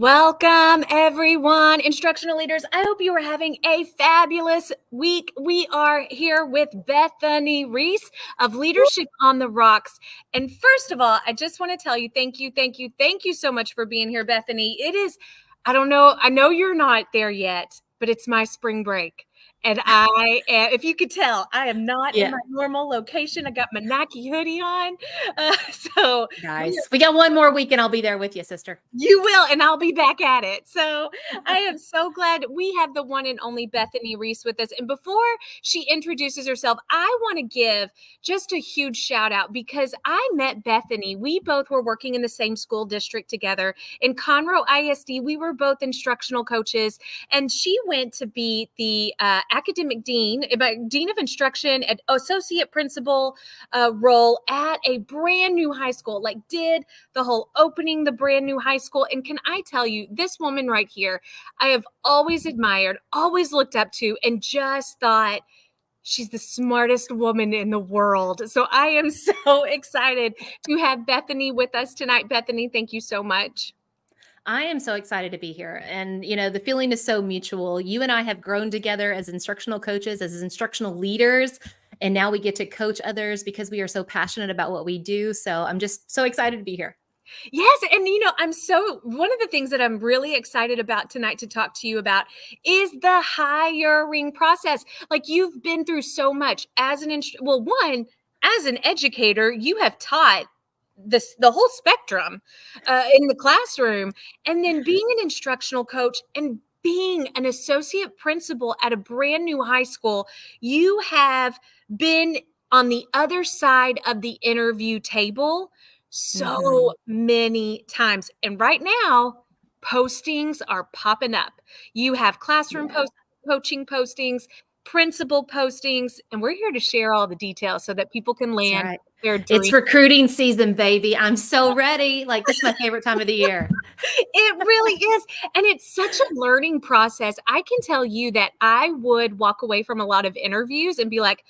Welcome, everyone. Instructional leaders, I hope you are having a fabulous week. We are here with Bethany Rees of Leadership on the Rocks. And first of all, I just want to tell you, thank you so much for being here, Bethany. It is, I don't know, I know you're not there yet, but it's my spring break. And I am, if you could tell, I am not in my normal location. I got my Nike hoodie on. So Nice. We got one more week and I'll be there with you, sister. you will, and I'll be back at it. So I am so glad we have the one and only Bethany Rees with us. And before she introduces herself, I want to give just a huge shout out because I met Bethany. We both were working in the same school district together in Conroe ISD. We were both instructional coaches, and she went to be the academic dean of instruction at associate principal role at a brand new high school, like did the whole opening the brand new high school. And can I tell you, this woman right here, I have always admired, always looked up to, and just thought she's the smartest woman in the world. So I am so excited to have Bethany with us tonight. Bethany, thank you so much. I am so excited to be here. And, the feeling is so mutual. You and I have grown together as instructional coaches, as instructional leaders. And now we get to coach others because we are so passionate about what we do. So I'm just so excited to be here. Yes. And, one of the things that I'm really excited about tonight to talk to you about is the hiring process. Like, you've been through so much as as an educator, you have taught the whole spectrum in the classroom, and then being an instructional coach and being an associate principal at a brand new high school, you have been on the other side of the interview table so many times. And right now, postings are popping up. You have classroom coaching postings, principal postings, and we're here to share all the details so that people can land their dream. It's recruiting season, baby. I'm so ready. Like, this is my favorite time of the year. It really is. And it's such a learning process. I can tell you that I would walk away from a lot of interviews and be like,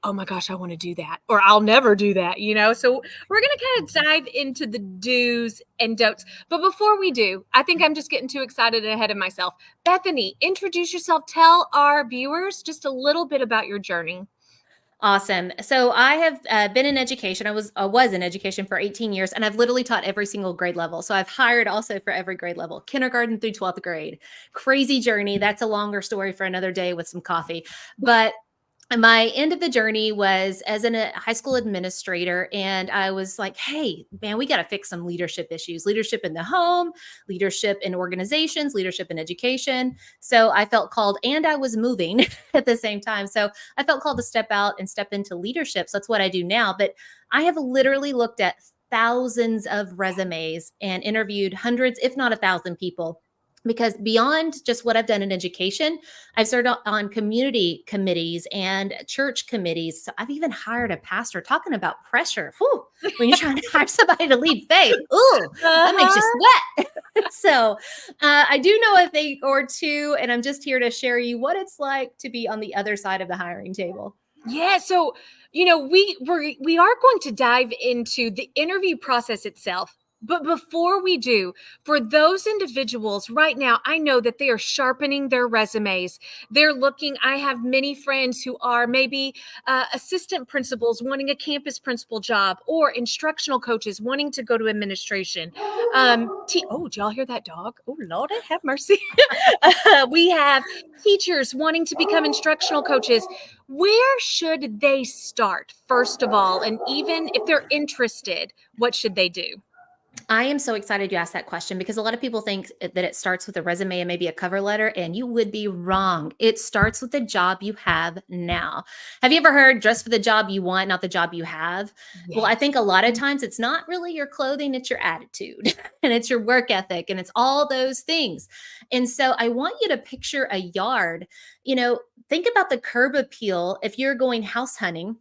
oh my gosh, I want to do that, or I'll never do that, So we're going to kind of dive into the do's and don'ts. But before we do, I think I'm just getting too excited and ahead of myself. Bethany, introduce yourself. Tell our viewers just a little bit about your journey. Awesome. So I have been in education. I was in education for 18 years, and I've literally taught every single grade level. So I've hired also for every grade level, kindergarten through 12th grade. Crazy journey. That's a longer story for another day with some coffee. But my end of the journey was as a high school administrator. And I was like, hey, man, we got to fix some leadership issues, leadership in the home, leadership in organizations, leadership in education. So I felt called, and I was moving at the same time. So I felt called to step out and step into leadership. So that's what I do now. But I have literally looked at thousands of resumes and interviewed hundreds, if not 1,000 people. Because beyond just what I've done in education, I've served on community committees and church committees. So I've even hired a pastor. Talking about pressure. Whew, when you're trying to hire somebody to lead faith. Ooh, that makes you sweat. So I do know a thing or two, and I'm just here to share you what it's like to be on the other side of the hiring table. Yeah. So, we are going to dive into the interview process itself. But before we do, for those individuals right now, I know that they are sharpening their resumes. They're looking, I have many friends who are maybe assistant principals wanting a campus principal job, or instructional coaches wanting to go to administration. Did y'all hear that dog? Oh, Lord, have mercy. We have teachers wanting to become instructional coaches. Where should they start, first of all? And even if they're interested, what should they do? I am so excited you asked that question because a lot of people think that it starts with a resume and maybe a cover letter, and you would be wrong. It starts with the job you have now. Have you ever heard dress for the job you want, not the job you have? Yes. Well, I think a lot of times it's not really your clothing, it's your attitude and it's your work ethic and it's all those things. And so I want you to picture a yard. Think about the curb appeal if you're going house hunting.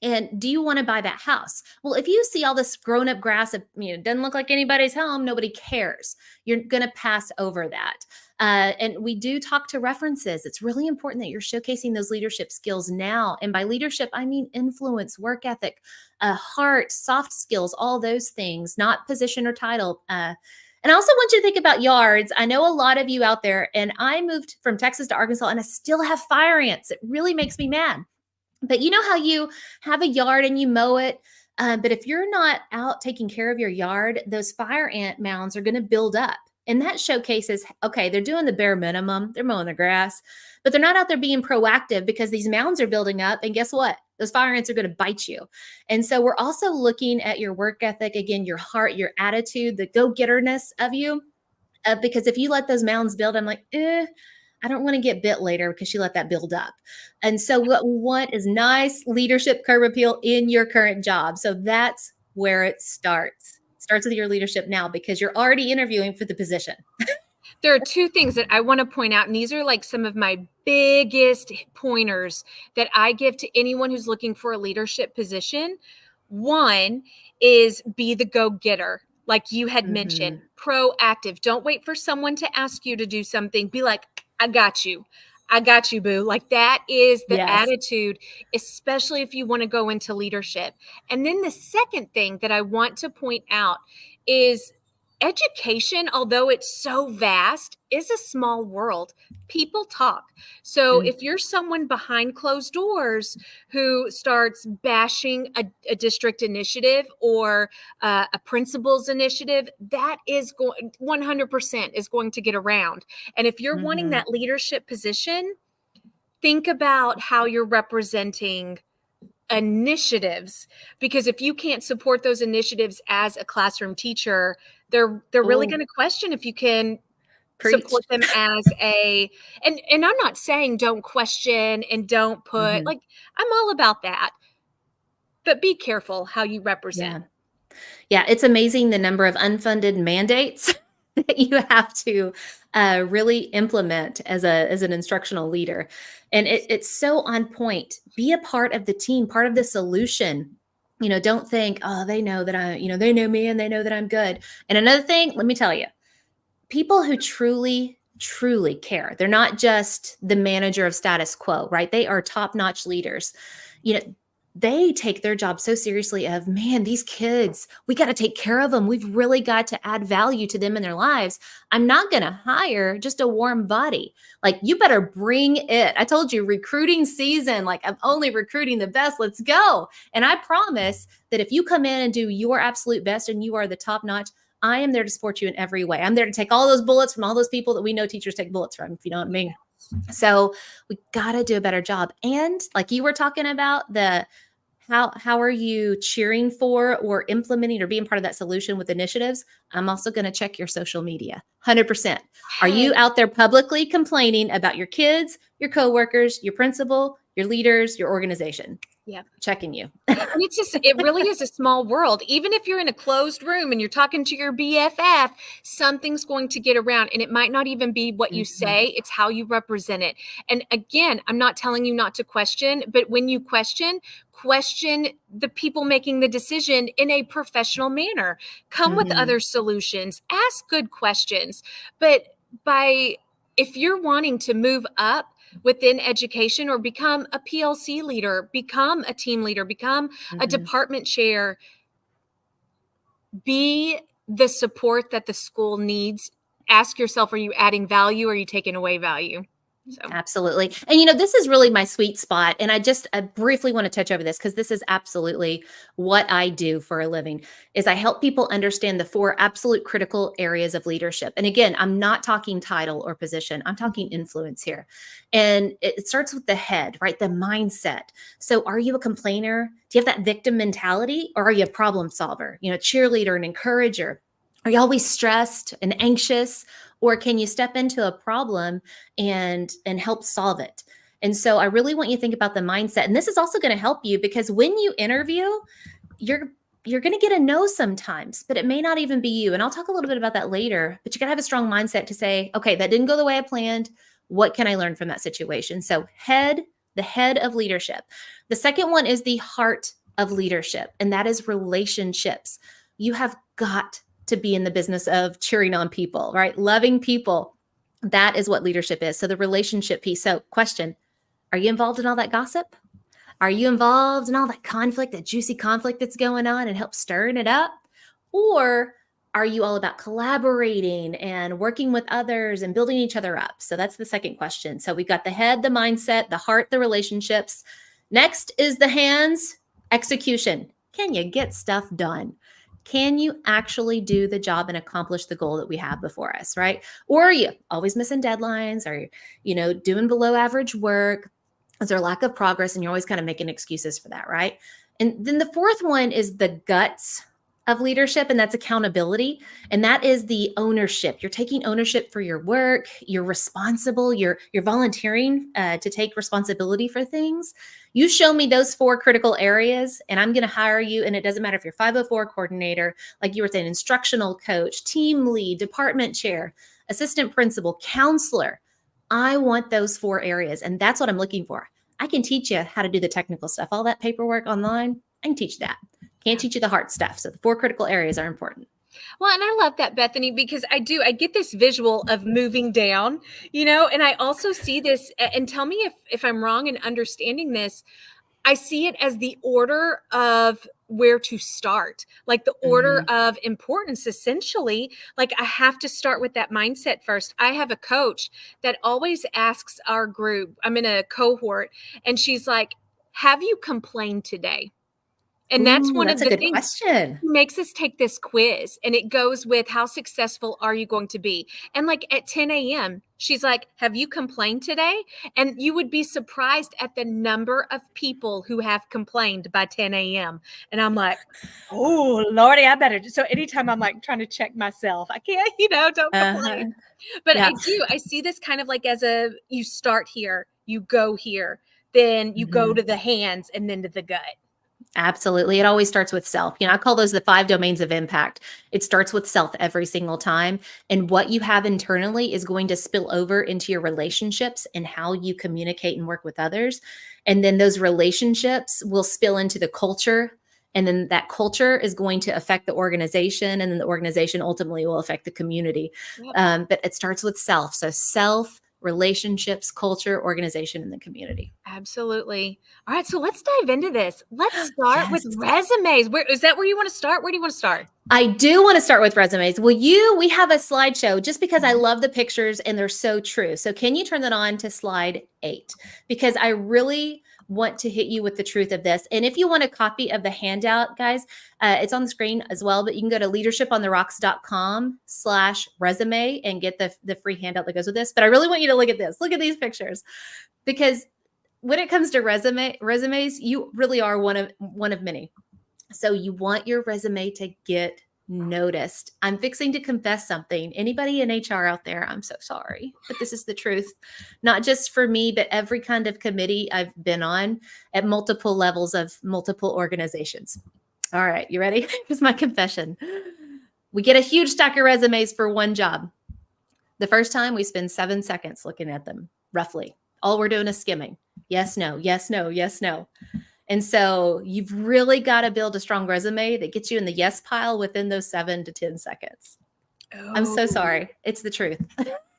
And do you want to buy that house? Well, if you see all this grown up grass, it doesn't look like anybody's home, nobody cares. You're going to pass over that. And we do talk to references. It's really important that you're showcasing those leadership skills now. And by leadership, I mean influence, work ethic, heart, soft skills, all those things, not position or title. And I also want you to think about yards. I know a lot of you out there, and I moved from Texas to Arkansas and I still have fire ants. It really makes me mad. But you know how you have a yard and you mow it? But if you're not out taking care of your yard, those fire ant mounds are going to build up. And that showcases, okay, they're doing the bare minimum, they're mowing the grass, but they're not out there being proactive because these mounds are building up. And guess what? Those fire ants are going to bite you. And so we're also looking at your work ethic, again, your heart, your attitude, the go getterness of you. Because if you let those mounds build, I'm like, I don't want to get bit later because you let that build up. And so what we want is nice leadership curb appeal in your current job. So that's where it starts. It starts with your leadership now because you're already interviewing for the position. There are two things that I want to point out, and these are like some of my biggest pointers that I give to anyone who's looking for a leadership position. One is be the go-getter, like you had mentioned, proactive. Don't wait for someone to ask you to do something. Be like, I got you. I got you, boo. Like that is the Yes. attitude, especially if you want to go into leadership. And then the second thing that I want to point out is education, although it's so vast, is a small world. People talk. So Mm, if you're someone behind closed doors who starts bashing a district initiative or a principal's initiative, that is going 100% is going to get around. And if you're wanting mhm, that leadership position, think about how you're representing initiatives, because if you can't support those initiatives as a classroom teacher, they're really oh, going to question if you can preach. support them as a, and I'm not saying don't question and don't put, Mhm, like, I'm all about that, but be careful how you represent. yeah. Yeah, it's amazing the number of unfunded mandates that you have to really implement as an instructional leader, and it's so on point. Be a part of the team, part of the solution. Don't think, oh, they know that they know me and they know that I'm good. And another thing, let me tell you, people who truly care, they're not just the manager of status quo, right? They are top-notch leaders. you know they take their job so seriously of, man, these kids, we got to take care of them, we've really got to add value to them in their lives. I'm not going to hire just a warm body. Like, you better bring it. I told you, recruiting season, like, I'm only recruiting the best, let's go. And I promise that if you come in and do your absolute best and you are the top notch, I am there to support you in every way. I'm there to take all those bullets from all those people that we know teachers take bullets from, if you know what I mean. So we got to do a better job. And like you were talking about, the how are you cheering for or implementing or being part of that solution with initiatives? I'm also going to check your social media. 100%. Are you Heck, out there publicly complaining about your kids, your coworkers, your principal, your leaders, your organization? yeah. Checking you. And it's just, it really is a small world. Even if you're in a closed room and you're talking to your BFF, something's going to get around. And it might not even be what you Mhm, say, it's how you represent it. And again, I'm not telling you not to question, but when you question the people making the decision in a professional manner. Come with mhm, other solutions, ask good questions. But by, if you're wanting to move up within education or become a PLC leader, become a team leader, become a mhm. department chair, be the support that the school needs. Ask yourself, are you adding value? Or are you taking away value? So, Absolutely. And this is really my sweet spot. And I briefly want to touch over this because this is absolutely what I do for a living is I help people understand the four absolute critical areas of leadership. And again, I'm not talking title or position. I'm talking influence here. And it starts with the head, right? The mindset. So are you a complainer? Do you have that victim mentality, or are you a problem solver? Cheerleader and encourager? Are you always stressed and anxious? Or can you step into a problem and help solve it? And so I really want you to think about the mindset. And this is also going to help you because when you interview, you're you're going to get a no sometimes, but it may not even be you. And I'll talk a little bit about that later, but you got to have a strong mindset to say, okay, that didn't go the way I planned. What can I learn from that situation? So, the head of leadership. The second one is the heart of leadership, and that is relationships. You have got to be in the business of cheering on people, right? Loving people. That is what leadership is. So, the relationship piece. So, question, are you involved in all that gossip? Are you involved in all that conflict, that juicy conflict that's going on and help stirring it up? Or Are you all about collaborating and working with others and building each other up? So that's the second question. So we've got the head, the mindset, the heart, the relationships. Next is the hands, execution. Can you get stuff done? Can you actually do the job and accomplish the goal that we have before us, right? Or are you always missing deadlines, or doing below average work? Is there lack of progress, and you're always kind of making excuses for that, right? And then the fourth one is the guts of leadership, and that's accountability. And that is the ownership. You're taking ownership for your work. You're responsible. You're volunteering to take responsibility for things. You show me those four critical areas, and I'm going to hire you. And it doesn't matter if you're 504 coordinator, like you were saying, instructional coach, team lead, department chair, assistant principal, counselor. I want those four areas, and that's what I'm looking for. I can teach you how to do the technical stuff, all that paperwork online. I can teach that. Can't teach you the hard stuff. So the four critical areas are important. Well, and I love that, Bethany, because I get this visual of moving down, and I also see this, and tell me if I'm wrong in understanding this. I see it as the order of where to start, like the order of importance, essentially. Like, I have to start with that mindset first. I have a coach that always asks our group, I'm in a cohort, and she's like, have you complained today? And that's Ooh, one that's of a the good things. question. She makes us take this quiz, and it goes with how successful are you going to be? And like at 10 a.m., she's like, have you complained today? And you would be surprised at the number of people who have complained by 10 a.m. And I'm like, oh, Lordy, I better. So anytime I'm like trying to check myself, I can't, don't Uh-huh. complain. But Yeah. I see this kind of like as you start here, you go here, then you go to the hands, and then to the gut. Absolutely. It always starts with self. I call those the 5 domains of impact. It starts with self every single time. And what you have internally is going to spill over into your relationships and how you communicate and work with others. And then those relationships will spill into the culture. And then that culture is going to affect the organization. And then the organization ultimately will affect the community. Yep. But it starts with self. So self, relationships, culture, organization, and the community. Absolutely. All right, so let's dive into this. Let's start with Yes. resumes. Where is that where you want to start? Where do you want to start? I do want to start with resumes. We have a slideshow just because I love the pictures and they're so true. So can you turn that on to slide 8? Because I really want to hit you with the truth of this. And if you want a copy of the handout, guys, it's on the screen as well, but you can go to leadershipontherocks.com/resume and get the free handout that goes with this. But I really want you to look at this. Look at these pictures, because when it comes to resumes, you really are one of many. So you want your resume to get noticed. I'm fixing to confess something. Anybody in HR out there, I'm so sorry, but this is the truth. Not just for me, but every kind of committee I've been on at multiple levels of multiple organizations. All right, you ready? Here's my confession. We get a huge stack of resumes for one job. The first time we spend 7 seconds looking at them, roughly. All we're doing is skimming. Yes, no, yes, no, yes, no. And so you've really got to build a strong resume that gets you in the yes pile within those 7 to 10 seconds. I'm so sorry. It's the truth.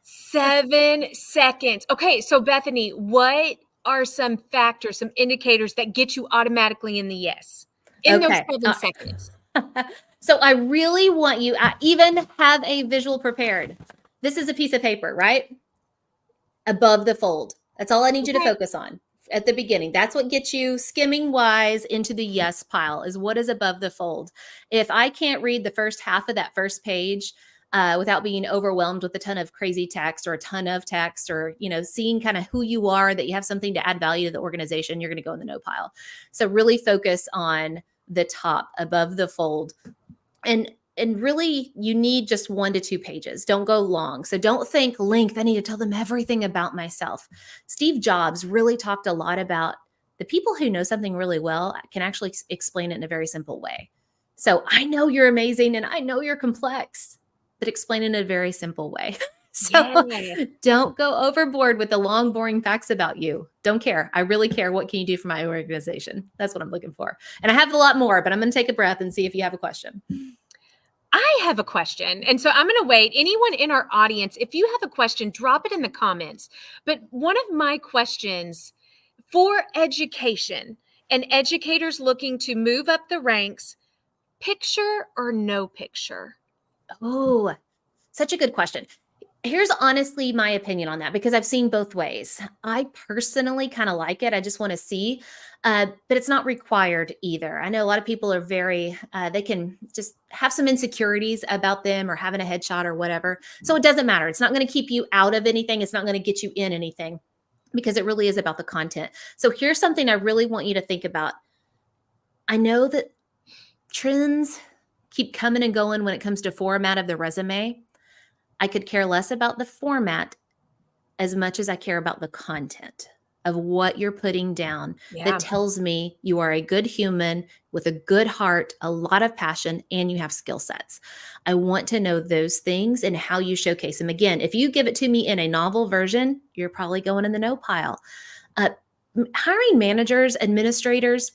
7 seconds. Okay, so Bethany, what are some factors, some indicators that get you automatically in the yes in those Okay. 7 seconds? So I really want you, I even have a visual prepared. This is a piece of paper, right? Above the fold. That's all I need you to Okay. focus on at the beginning. That's what gets you skimming wise into the yes pile, is what is above the fold. If I can't read the first half of that first page without being overwhelmed with a ton of crazy text or a ton of text, or seeing kind of who you are, that you have something to add value to the organization, you're going to go in the no pile. So really focus on the top above the fold. And really, you need just 1 to 2 pages. Don't go long. So don't think length. I need to tell them everything about myself. Steve Jobs really talked a lot about the people who know something really well can actually explain it in a very simple way. So I know you're amazing and I know you're complex, but explain it in a very simple way. So Yeah. don't go overboard with the long, boring facts about you. Don't care. I really care. What can you do for my organization? That's what I'm looking for. And I have a lot more, but I'm going to take a breath and see if you have a question. I have a question. And so I'm going to wait. Anyone in our audience, if you have a question, drop it in the comments. But one of my questions for education and educators looking to move up the ranks, picture or no picture? Oh, such a good question. Here's honestly my opinion on that because I've seen both ways. I personally kind of like it. I just want to see, but it's not required either. I know a lot of people are they can just have some insecurities about them or having a headshot or whatever. So it doesn't matter. It's not going to keep you out of anything. It's not going to get you in anything because it really is about the content. So here's something I really want you to think about. I know that trends keep coming and going when it comes to format of the resume. I could care less about the format as much as I care about the content of what you're putting down that Yeah. tells me you are a good human with a good heart, a lot of passion, and you have skill sets. I want to know those things and how you showcase them. Again, if you give it to me in a novel version, you're probably going in the no pile. Uh, Hiring managers, administrators,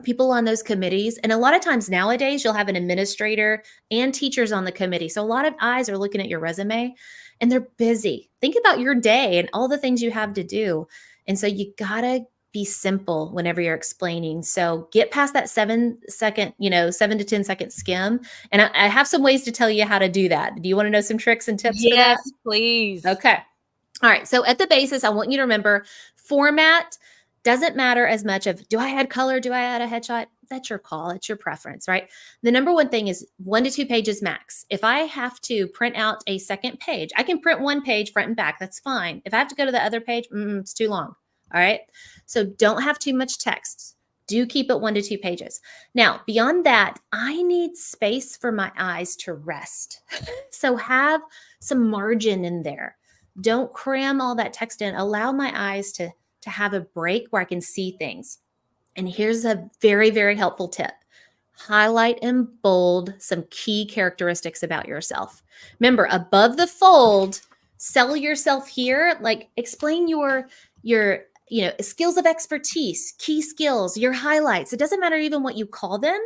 people on those committees, and a lot of times nowadays you'll have an administrator and teachers on the committee. So a lot of eyes are looking at your resume and they're busy. Think about your day and all the things you have to do. And so you gotta be simple whenever you're explaining. So get past that 7 second, 7 to 10 second skim. And I have some ways to tell you how to do that. Do you want to know some tricks and tips for that? Yes, please. Okay. All right. So at the basis, I want you to remember format doesn't matter as much of do I add color? Do I add a headshot? That's your call. It's your preference, right? The number one thing is 1 to 2 pages max. If I have to print out a second page, I can print one page front and back. That's fine. If I have to go to the other page, it's too long. All right. So don't have too much text. Do keep it 1 to 2 pages. Now, beyond that, I need space for my eyes to rest. So have some margin in there. Don't cram all that text in. Allow my eyes to have a break where I can see things. And here's a very, very helpful tip. Highlight and bold some key characteristics about yourself. Remember, above the fold, sell yourself here, like explain your skills of expertise, key skills, your highlights. It doesn't matter even what you call them,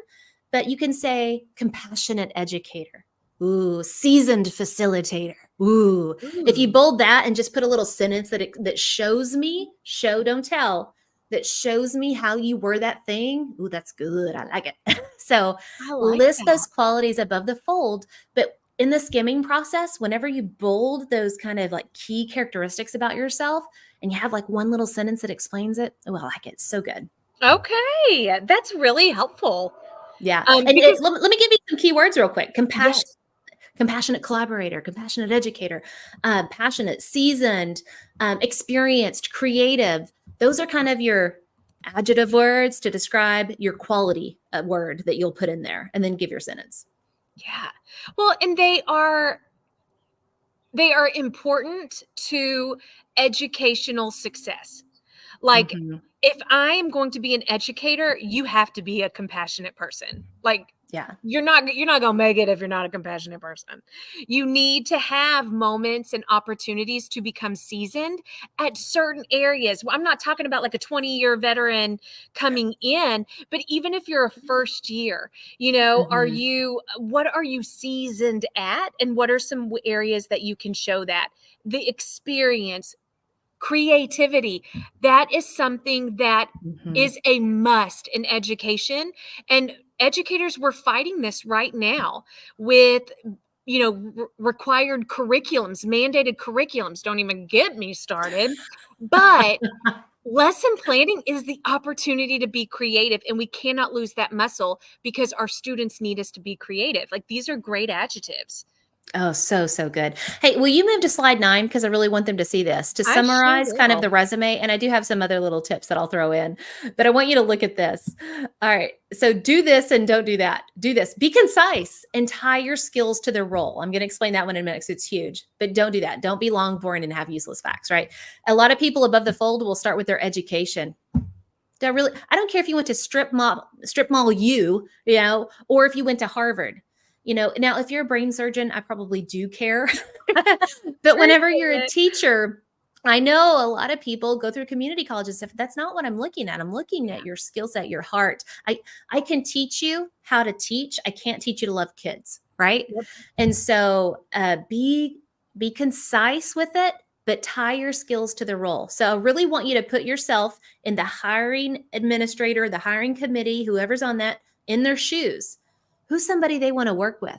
but you can say compassionate educator. Ooh, seasoned facilitator. Ooh, if you Ooh, bold that and just put a little sentence that shows me, show, don't tell, that shows me how you were that thing. Ooh, that's good. I like it. So I like list that. those qualities above the fold. But in the skimming process, whenever you bold those kind of like key characteristics about yourself and you have like one little sentence that explains it, oh, I like it. So good. Okay, that's really helpful. Yeah. And Because let me give you some keywords real quick. yes, Compassionate collaborator, compassionate educator, passionate, seasoned, experienced, creative. Those are kind of your adjective words to describe your quality word that you'll put in there and then give your sentence. yeah. Well, and they are important to educational success. Like, Mhm. if I am going to be an educator, you have to be a compassionate person. Like, Yeah. you're not going to make it if you're not a compassionate person. You need to have moments and opportunities to become seasoned at certain areas. Well, I'm not talking about like a 20-year veteran coming in, but even if you're a first year, Mhm. what are you seasoned at, and what are some areas that you can show that? The experience, creativity, that is something that Mhm. is a must in education. And educators, we're fighting this right now with required curriculums, mandated curriculums. Don't even get me started. But lesson planning is the opportunity to be creative, and we cannot lose that muscle because our students need us to be creative. Like, these are great adjectives. Oh, so, so good. Hey, will you move to slide 9? Because I really want them to see this. To I sure summarize kind of will. the resume, and I do have some other little tips that I'll throw in, but I want you to look at this. All right. So do this and don't do that. Do this. Be concise and tie your skills to the role. I'm going to explain that one in a minute because it's huge, but don't do that. Don't be long, boring, and have useless facts, right? A lot of people above the fold will start with their education. I don't care if you went to strip mall or if you went to Harvard. Now if you're a brain surgeon, I probably do care. But whenever you're a Appreciate it. teacher, I know a lot of people go through community college and stuff. That's not what I'm looking at. I'm looking Yeah. at your skill set, your heart. I can teach you how to teach. I can't teach you to love kids, right? Yep. And so be concise with it, but tie your skills to the role. So I really want you to put yourself in the hiring administrator, the hiring committee, whoever's on that, in their shoes. Who's somebody they want to work with?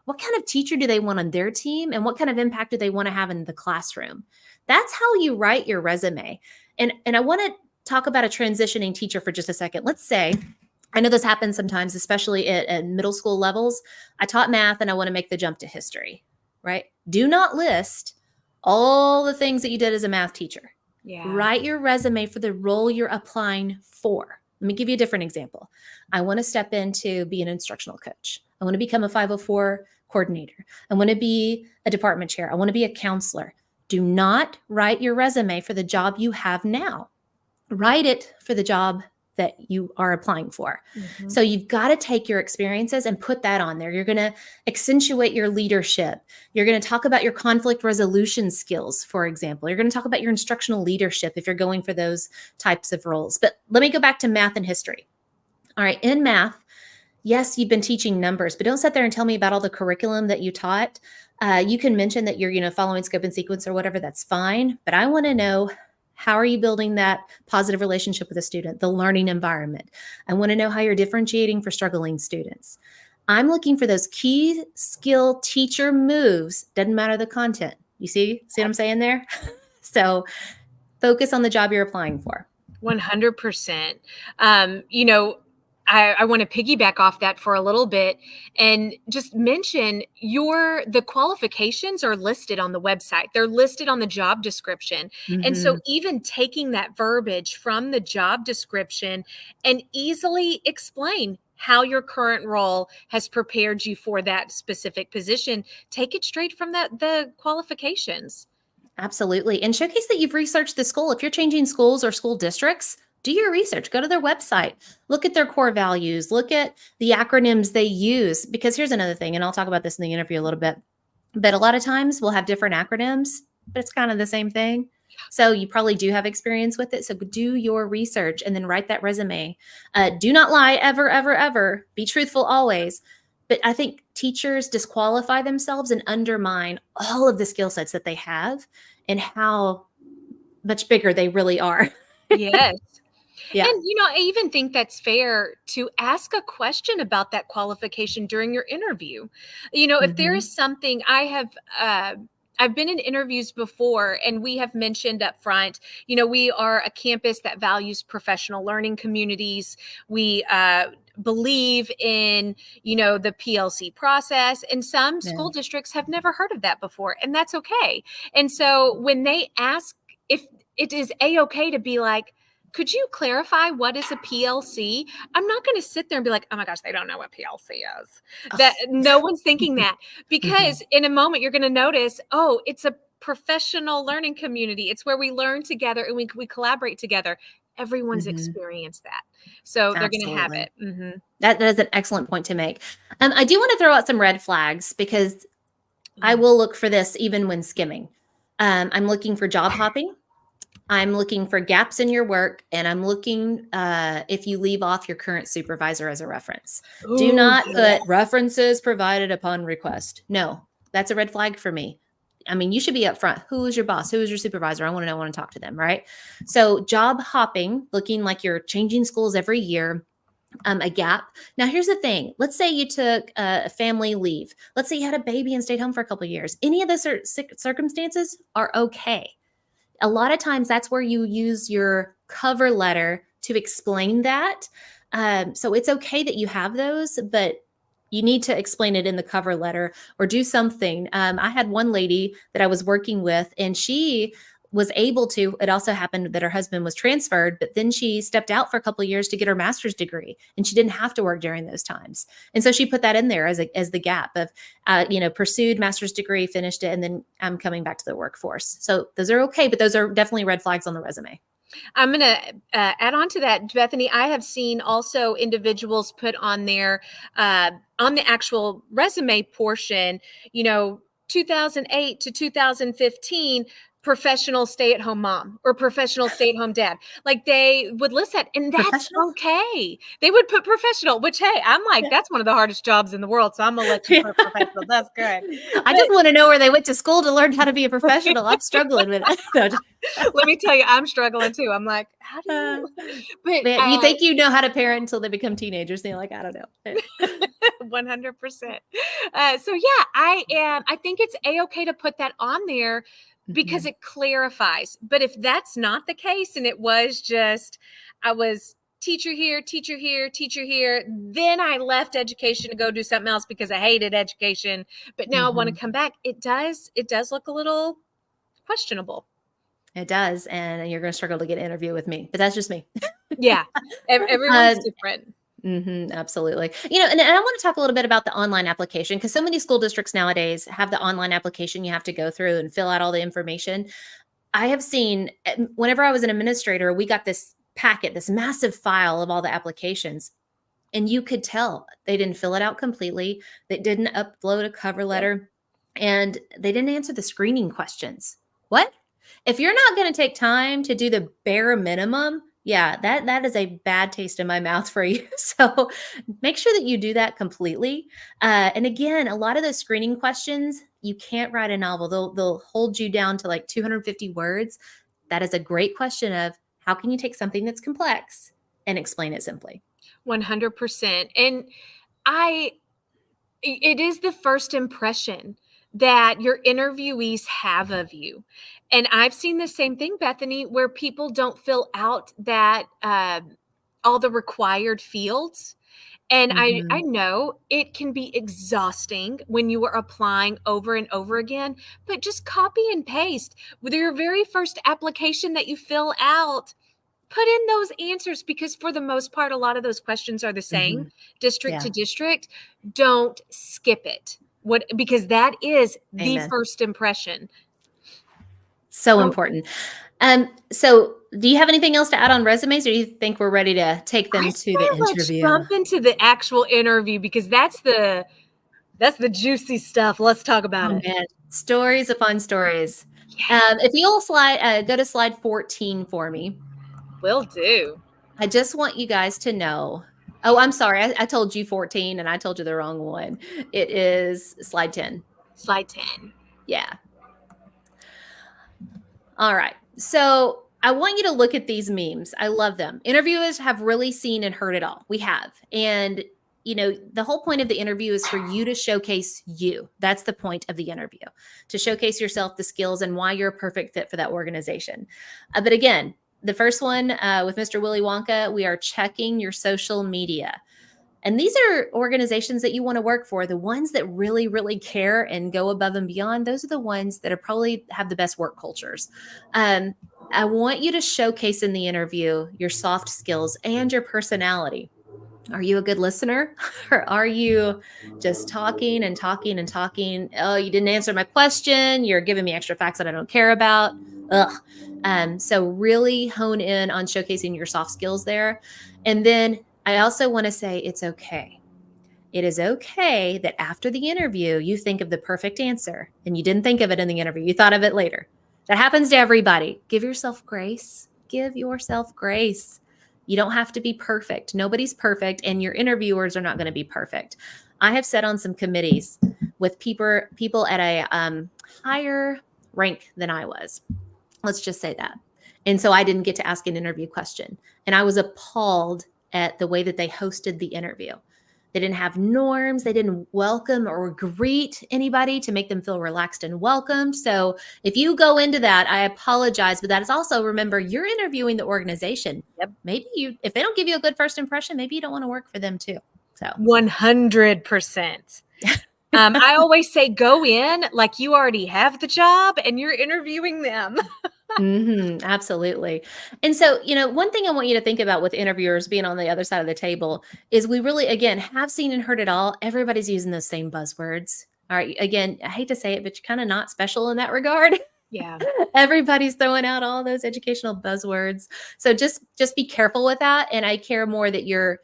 What kind of teacher do they want on their team? And what kind of impact do they want to have in the classroom? That's how you write your resume. And I want to talk about a transitioning teacher for just a second. Let's say, I know this happens sometimes, especially at middle school levels. I taught math and I want to make the jump to history, right? Do not list all the things that you did as a math teacher. Yeah. Write your resume for the role you're applying for. Let me give you a different example. I want to step in to be an instructional coach. I want to become a 504 coordinator. I want to be a department chair. I want to be a counselor. Do not write your resume for the job you have now. Write it for the job that you are applying for. Mm-hmm. So you've got to take your experiences and put that on there. You're going to accentuate your leadership. You're going to talk about your conflict resolution skills, for example. You're going to talk about your instructional leadership if you're going for those types of roles. But let me go back to math and history. All right, in math, yes, you've been teaching numbers, but don't sit there and tell me about all the curriculum that you taught. You can mention that you're, following scope and sequence or whatever, that's fine. But I want to know, how are you building that positive relationship with a student, the learning environment? I want to know how you're differentiating for struggling students. I'm looking for those key skill teacher moves. Doesn't matter the content. You see what I'm saying there? So focus on the job you're applying for. 100%. I want to piggyback off that for a little bit and just mention the qualifications are listed on the website. They're listed on the job description. Mm-hmm. And so even taking that verbiage from the job description and easily explain how your current role has prepared you for that specific position, take it straight from the qualifications. Absolutely. And showcase that you've researched the school. If you're changing schools or school districts, do your research, go to their website, look at their core values, look at the acronyms they use. Because here's another thing, and I'll talk about this in the interview a little bit, but a lot of times we'll have different acronyms, but it's kind of the same thing. So you probably do have experience with it. So do your research and then write that resume. Do not lie ever, ever, ever. Be truthful always. But I think teachers disqualify themselves and undermine all of the skill sets that they have and how much bigger they really are. Yes. Yeah. And, I even think that's fair to ask a question about that qualification during your interview. If there is something I've been in interviews before and we have mentioned up front, we are a campus that values professional learning communities. We believe in, the PLC process, and some school districts have never heard of that before, and that's okay. And so when they ask if it is a-okay to be like, could you clarify what is a PLC? I'm not going to sit there and be like, oh my gosh, they don't know what PLC is. That no one's thinking that, because in a moment you're going to notice, oh, it's a professional learning community. It's where we learn together and we collaborate together. Everyone's experienced that. So they're going to have it. Mm-hmm. That is an excellent point to make. I do want to throw out some red flags because I will look for this even when skimming. I'm looking for job hopping. I'm looking for gaps in your work, and I'm looking if you leave off your current supervisor as a reference. Do not put references provided upon request. No, that's a red flag for me. I mean, you should be upfront. Who is your boss? Who is your supervisor? I want to know, I want to talk to them, right? So job hopping, looking like you're changing schools every year, a gap. Now, here's the thing. Let's say you took a family leave. Let's say you had a baby and stayed home for a couple of years. Any of those circumstances are okay. A lot of times that's where you use your cover letter to explain that. So it's okay that you have those, but you need to explain it in the cover letter or do something. I had one lady that I was working with, and she was able to, it also happened that her husband was transferred, but then she stepped out for a couple of years to get her master's degree, and she didn't have to work during those times. And so she put that in there as the gap of, pursued master's degree, finished it, and then I'm coming back to the workforce. So those are okay, but those are definitely red flags on the resume. I'm going to add on to that, Bethany. I have seen also individuals put on their, on the actual resume portion, 2008 to 2015, professional stay-at-home mom or professional stay-at-home dad. Like they would list that, and that's okay. They would put professional, which, hey, I'm like, that's one of the hardest jobs in the world. So I'm going to let you put professional. That's good. I just want to know where they went to school to learn how to be a professional. I'm struggling with it. Let me tell you, I'm struggling too. I'm like, how do you? But you think you know how to parent until they become teenagers. And you're like, I don't know. 100%. So yeah, I think it's a-okay to put that on there because Mhm. it clarifies. But if that's not the case and it was just, I was teacher here, teacher here, teacher here, then I left education to go do something else because I hated education, but now I want to Mhm. come back. It does look a little questionable. It does, and you're gonna struggle to get an interview with me, but that's just me. Yeah. Everyone's Um, different. mhm, absolutely. And I wanna talk a little bit about the online application because so many school districts nowadays have the online application you have to go through and fill out all the information. I have seen whenever I was an administrator, we got this packet, this massive file of all the applications, and you could tell they didn't fill it out completely. They didn't upload a cover Yep. letter, and they didn't answer the screening questions. What? If you're not going to take time to do the bare minimum, yeah, that is a bad taste in my mouth for you. So make sure that you do that completely. And again, a lot of those screening questions, you can't write a novel. They'll hold you down to like 250 words. That is a great question of how can you take something that's complex and explain it simply? 100%. And I it is the first impression that your interviewees have of you. And I've seen the same thing, Bethany, where people don't fill out that all the required fields. And I Mhm. know it can be exhausting when you are applying over and over again, but just copy and paste with your very first application that you fill out. Put in those answers because for the most part, a lot of those questions are the same Mhm. district to Yeah. district. Don't skip it. What because that is the Amen. first impression. So So important. So do you have anything else to add on resumes, or do you think we're ready to take I them to the say let's interview? jump into the actual interview because that's the juicy stuff. Let's talk about Oh it. man, stories upon stories. Yeah, If you'll go to slide 14 for me. will do. I just want you guys to know. Oh, I'm sorry. I told you 14 and I told you the wrong one. It is slide 10. Slide 10. Yeah. All right. So I want you to look at these memes. I love them. Interviewers have really seen and heard it all. We have. And, the whole point of the interview is for you to showcase you. That's the point of the interview, to showcase yourself, the skills, and why you're a perfect fit for that organization. But again, the first one with Mr. Willy Wonka, we are checking your social media. And these are organizations that you want to work for, the ones that really, really care and go above and beyond. Those are the ones that are probably have the best work cultures. Um, I want you to showcase in the interview your soft skills and your personality. Are you a good listener? Or are you just talking and talking and talking? Oh, you didn't answer my question. You're giving me extra facts that I don't care about. Ugh. So really hone in on showcasing your soft skills there. And then I also want to say it's okay. It is okay that after the interview, you think of the perfect answer and you didn't think of it in the interview. You thought of it later. That happens to everybody. Give yourself grace. Give yourself grace. You don't have to be perfect. Nobody's perfect, and your interviewers are not going to be perfect. I have sat on some committees with people at a higher rank than I was. Let's just say that. And so I didn't get to ask an interview question. And I was appalled at the way that they hosted the interview. They didn't have norms. They didn't welcome or greet anybody to make them feel relaxed and welcomed. So if you go into that, I apologize. But that is also, remember, you're interviewing the organization. Yep. Maybe if they don't give you a good first impression, maybe you don't want to work for them too. So 100%. I always say go in like you already have the job and you're interviewing them. Absolutely. And so, one thing I want you to think about with interviewers being on the other side of the table is we really, again, have seen and heard it all. Everybody's using those same buzzwords. All right. Again, I hate to say it, but you're kind of not special in that regard. Yeah. Everybody's throwing out all those educational buzzwords. So just be careful with that. And I care more that you're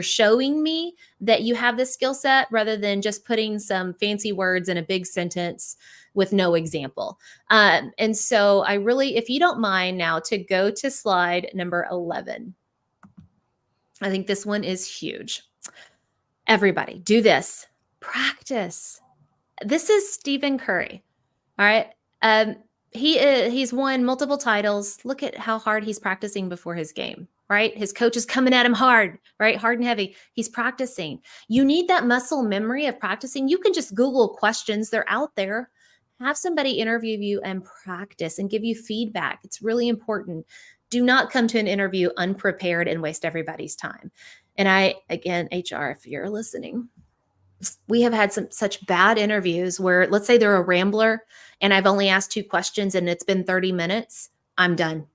showing me that you have this skill set rather than just putting some fancy words in a big sentence with no example. And so I really, if you don't mind now to go to slide number 11. I think this one is huge. Everybody do this. Practice. This is Stephen Curry. All right. He's won multiple titles. Look at how hard he's practicing before his game, right? His coach is coming at him hard, right? Hard and heavy. He's practicing. You need that muscle memory of practicing. You can just Google questions, they're out there. Have somebody interview you and practice and give you feedback. It's really important. Do not come to an interview unprepared and waste everybody's time. And again, HR, if you're listening, we have had such bad interviews where, let's say they're a rambler and I've only asked 2 questions and it's been 30 minutes. I'm done.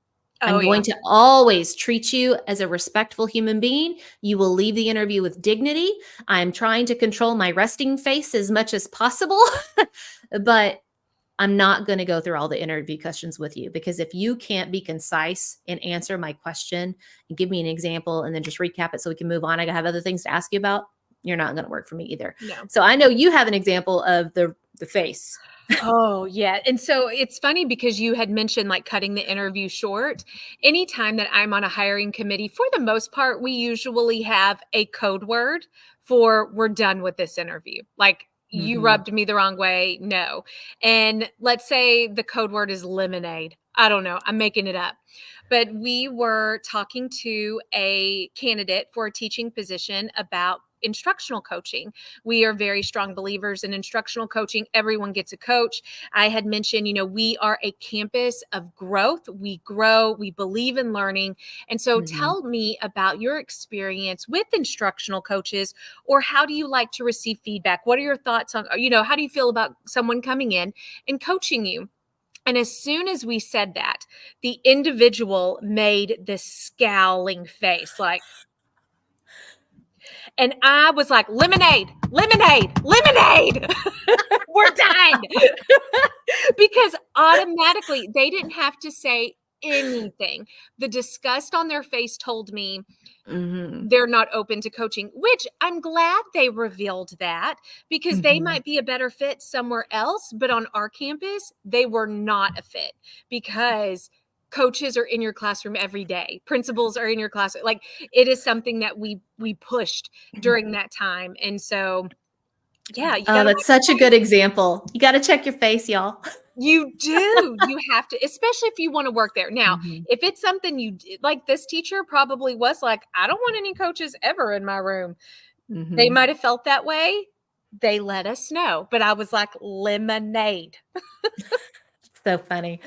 Oh, I'm yeah. going to always treat you as a respectful human being. You will leave the interview with dignity. I'm trying to control my resting face as much as possible, but I'm not going to go through all the interview questions with you, because if you can't be concise and answer my question and give me an example and then just recap it so we can move on, I have other things to ask you about, you're not going to work for me either. No. So I know you have an example of the face. Oh, yeah. And so it's funny because you had mentioned like cutting the interview short. Anytime that I'm on a hiring committee, for the most part, we usually have a code word for we're done with this interview. Like, you Mm-hmm. rubbed me the wrong way. No. And let's say the code word is lemonade. I don't know. I'm making it up. But we were talking to a candidate for a teaching position about instructional coaching. We are very strong believers in instructional coaching. Everyone gets a coach. I had mentioned, we are a campus of growth. We grow, we believe in learning. And so Mm-hmm. tell me about your experience with instructional coaches, or how do you like to receive feedback? What are your thoughts on, how do you feel about someone coming in and coaching you? And as soon as we said that, the individual made this scowling face, like, and I was like, lemonade, lemonade, lemonade. We're done. Because automatically they didn't have to say anything. The disgust on their face told me Mm-hmm. they're not open to coaching, which I'm glad they revealed that, because they Mm-hmm. might be a better fit somewhere else. But on our campus, they were not a fit, because coaches are in your classroom every day. Principals are in your class. Like, it is something that we pushed during that time. And so, yeah, you got Oh, to that's such a good example. You got to check your face, y'all. You do. You have to, especially if you want to work there. Now, Mm-hmm. if it's something like, this teacher probably was like, I don't want any coaches ever in my room. They Mm-hmm. might have felt that way. They let us know. But I was like, lemonade. So funny.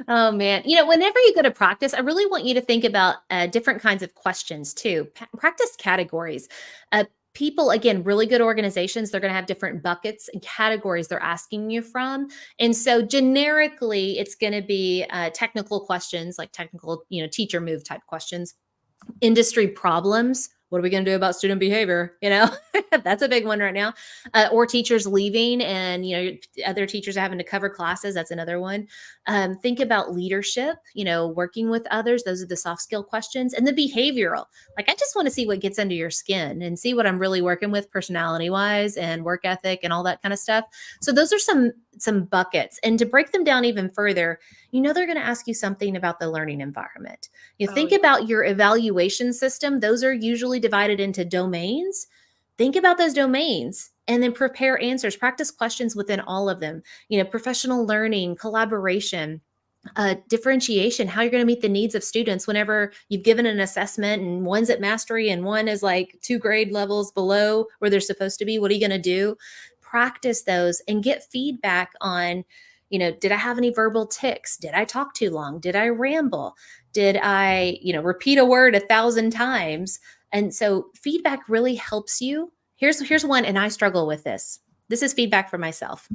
Oh man. Whenever you go to practice, I really want you to think about different kinds of questions too. Practice categories. People, again, really good organizations, they're going to have different buckets and categories they're asking you from. And so generically, it's going to be technical questions, like technical, teacher move type questions. Industry problems. What are we going to do about student behavior? That's a big one right now. Or teachers leaving and, other teachers are having to cover classes. That's another one. Think about leadership, working with others. Those are the soft skill questions. And the behavioral. Like, I just want to see what gets under your skin and see what I'm really working with personality wise and work ethic and all that kind of stuff. So those are some buckets. And to break them down even further, they're going to ask you something about the learning environment. You Oh, think yeah. about your evaluation system, those are usually divided into domains. Think about those domains and then prepare answers, practice questions within all of them. Professional learning, collaboration, differentiation, how you're going to meet the needs of students whenever you've given an assessment and one's at mastery and one is like 2 grade levels below where they're supposed to be. What are you going to do? Practice those and get feedback on, did I have any verbal tics? Did I talk too long? Did I ramble? Did I, repeat a word 1,000 times? And so feedback really helps you. Here's one, and I struggle with this. This is feedback for myself.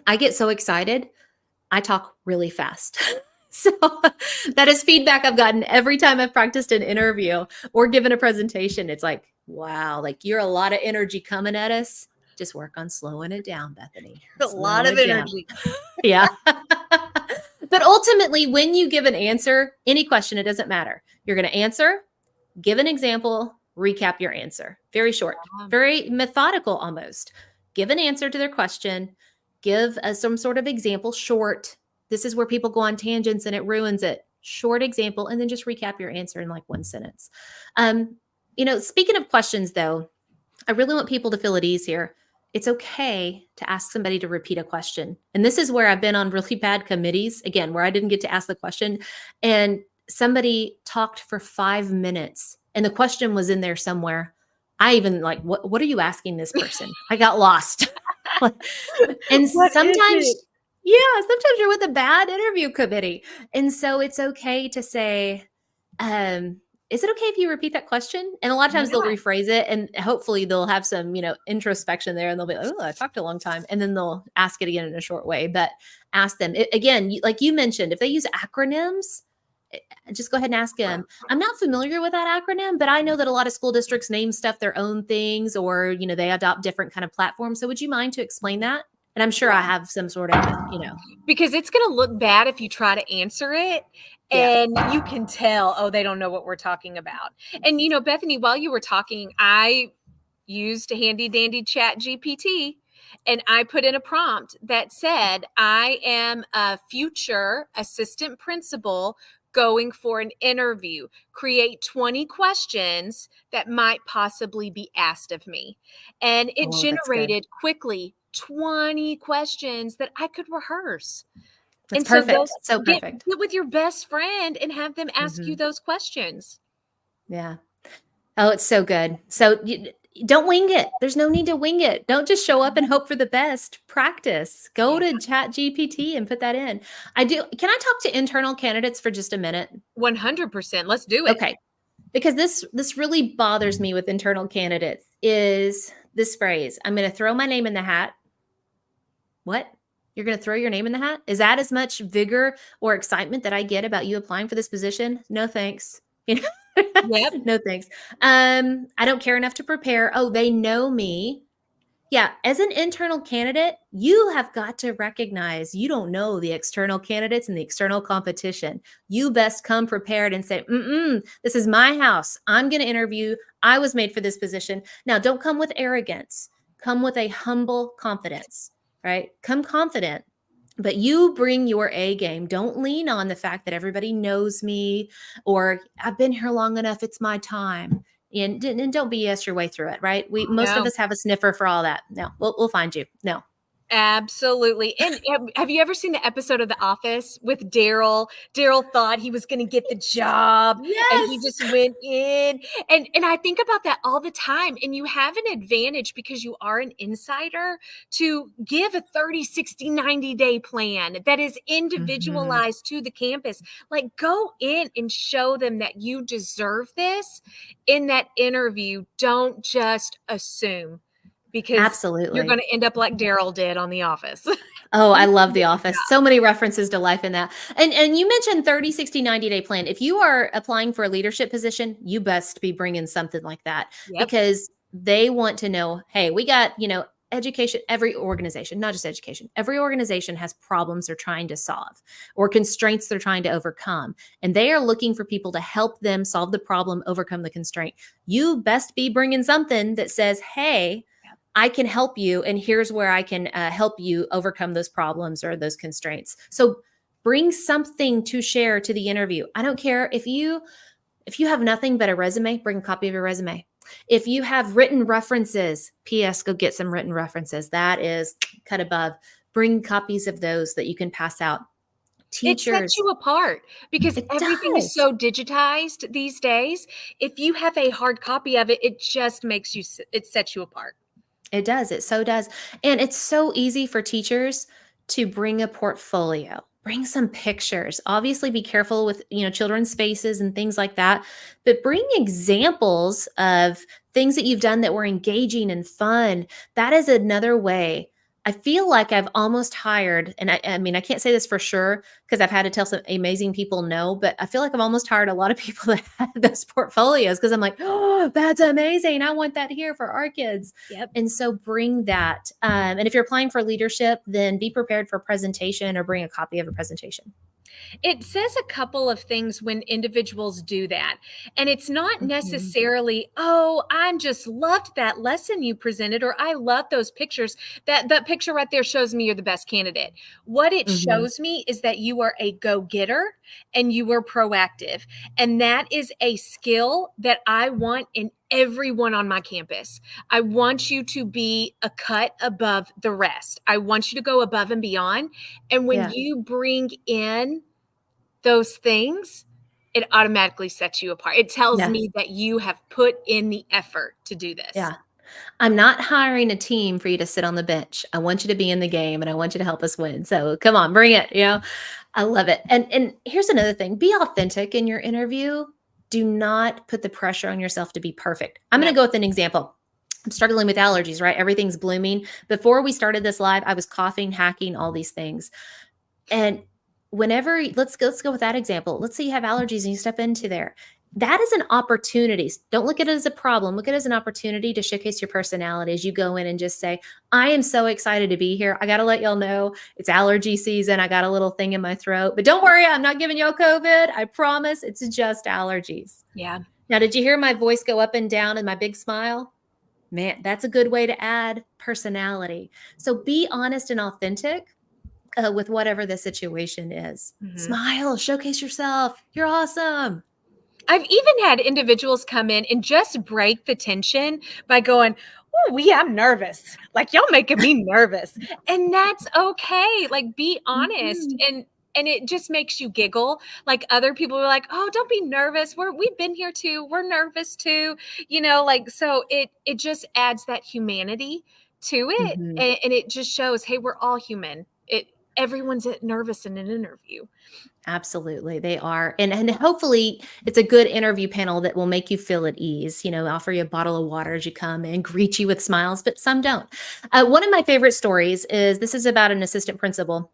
I get so excited, I talk really fast. So that is feedback I've gotten every time I've practiced an interview or given a presentation. It's like, wow, like you're a lot of energy coming at us. Just work on slowing it down, Bethany. A Slow lot of it down. energy. Yeah. But ultimately, when you give an answer, any question, it doesn't matter. You're going to answer, give an example, recap your answer. Very short, very methodical almost. Give an answer to their question, give some sort of example, short. This is where people go on tangents and it ruins it. Short example, and then just recap your answer in like one sentence. Speaking of questions, though, I really want people to feel at ease here. It's okay to ask somebody to repeat a question. And this is where I've been on really bad committees, again, where I didn't get to ask the question. And somebody talked for 5 minutes and the question was in there somewhere. I even like, what are you asking this person? I got lost. And What is it? sometimes, yeah, sometimes you're with a bad interview committee. And so it's okay to say, um, is it okay if you repeat that question? And a lot of times they'll Yeah. rephrase it and hopefully they'll have some, introspection there and they'll be like, oh, I talked a long time. And then they'll ask it again in a short way. But ask them again, like you mentioned, if they use acronyms, eh, just go ahead and ask them. I'm not familiar with that acronym, but I know that a lot of school districts name stuff their own things or, they adopt different kind of platforms. So would you mind to explain that? And I'm sure I Yeah. have some sort of, Because it's going to look bad if you try to answer it yeah. and you can tell, oh, they don't know what we're talking about. And, Bethany, while you were talking, I used a handy dandy chat GPT and I put in a prompt that said, I am a future assistant principal going for an interview. Create 20 questions that might possibly be asked of me. And it Oh, that's good. generated quickly 20 questions that I could rehearse. That's And so perfect. those So get perfect. with your best friend and have them ask you Hmm. those questions. Yeah. Oh, it's so good. So don't wing it. There's no need to wing it. Don't just show up and hope for the best. Practice. Go Yeah. to Chat GPT and put that in. I do. Can I talk to internal candidates for just a minute? 100%. Let's do it. Okay. Because this really bothers me with internal candidates is this phrase. I'm going to throw my name in the hat. What? You're going to throw your name in the hat? Is that as much vigor or excitement that I get about you applying for this position? No, thanks. Yep. No, thanks. I don't care enough to prepare. Oh, they know me. Yeah, as an internal candidate, you have got to recognize you don't know the external candidates and the external competition. You best come prepared and say, this is my house. I'm going to interview. I was made for this position. Now, don't come with arrogance. Come with a humble confidence, right? Come confident, but you bring your A game. Don't lean on the fact that everybody knows me or I've been here long enough. It's my time. And don't BS your way through it, right? Most of No. us have a sniffer for all that. No, we'll find you. No. Absolutely. And have you ever seen the episode of The Office with Daryl? Daryl thought he was going to get the job and he Yes. just went in. And I think about that all the time. And you have an advantage because you are an insider to give a 30, 60, 90-day plan that is Mhm. individualized to the campus. Like go in and show them that you deserve this in that interview. Don't just assume because you're Absolutely. gonna end up like Daryl did on The Office. Oh, I You love can The get the Office. So many references to life in that. And you mentioned 30, 60, 90-day plan. If you are applying for a leadership position, you best be bringing something like that Yep. because they want to know, hey, we got, education, every organization, not just education, every organization has problems they're trying to solve or constraints they're trying to overcome. And they are looking for people to help them solve the problem, overcome the constraint. You best be bringing something that says, hey, I can help you, and here's where I can help you overcome those problems or those constraints. So bring something to share to the interview. I don't care if you have nothing but a resume, bring a copy of your resume. If you have written references, P.S. Go get some written references. That is cut above. Bring copies of those that you can pass out. It sets Teachers, you apart because it everything is does. so digitized these days. If you have a hard copy of it, it just makes you it sets you apart. It does. It so does. And it's so easy for teachers to bring a portfolio, bring some pictures. Obviously, be careful with, children's faces and things like that, but bring examples of things that you've done that were engaging and fun. That is another way. I feel like I've almost hired, and I mean, I can't say this for sure because I've had to tell some amazing people no, but I feel like I've almost hired a lot of people that have those portfolios because I'm like, oh, that's amazing. I want that here for our kids. Yep. And so bring that. And if you're applying for leadership, then be prepared for a presentation or bring a copy of a presentation. It says a couple of things when individuals do that. And it's not Mhm. necessarily, oh, I just loved that lesson you presented, or I love those pictures. That picture right there shows me you're the best candidate. What it Mhm. shows me is that you are a go-getter and you are proactive. And that is a skill that I want in everyone on my campus. I want you to be a cut above the rest. I want you to go above and beyond. And when Yeah. you bring in those things, it automatically sets you apart. It tells Yeah. me that you have put in the effort to do this. Yeah. I'm not hiring a team for you to sit on the bench. I want you to be in the game and I want you to help us win. So come on, bring it. I love it. And here's another thing. Be authentic in your interview. Do not put the pressure on yourself to be perfect. I'm going Yep. to go with an example. I'm struggling with allergies, right? Everything's blooming. Before we started this live, I was coughing, hacking, all these things. And whenever let's go with that example. Let's say you have allergies and you step into there. That is an opportunity. Don't look at it as a problem. Look at it as an opportunity to showcase your personality as you go in and just say, I am so excited to be here. I got to let y'all know it's allergy season. I got a little thing in my throat, but don't worry. I'm not giving y'all COVID. I promise it's just allergies. Yeah. Now, did you hear my voice go up and down and my big smile? Man, that's a good way to add personality. So be honest and authentic with whatever the situation is. Mhm. Smile, showcase yourself. You're awesome. I've even had individuals come in and just break the tension by going, "Oh, yeah, I'm nervous. Like y'all making me nervous." And that's okay. Like be honest Mhm. and it just makes you giggle. Like other people are like, "Oh, don't be nervous. We've been here too. We're nervous too." Like so it just adds that humanity to it Mhm. and it just shows, "Hey, we're all human." Everyone's nervous in an interview. Absolutely, they are, and hopefully it's a good interview panel that will make you feel at ease. Offer you a bottle of water as you come and greet you with smiles, but some don't. One of my favorite stories is this is about an assistant principal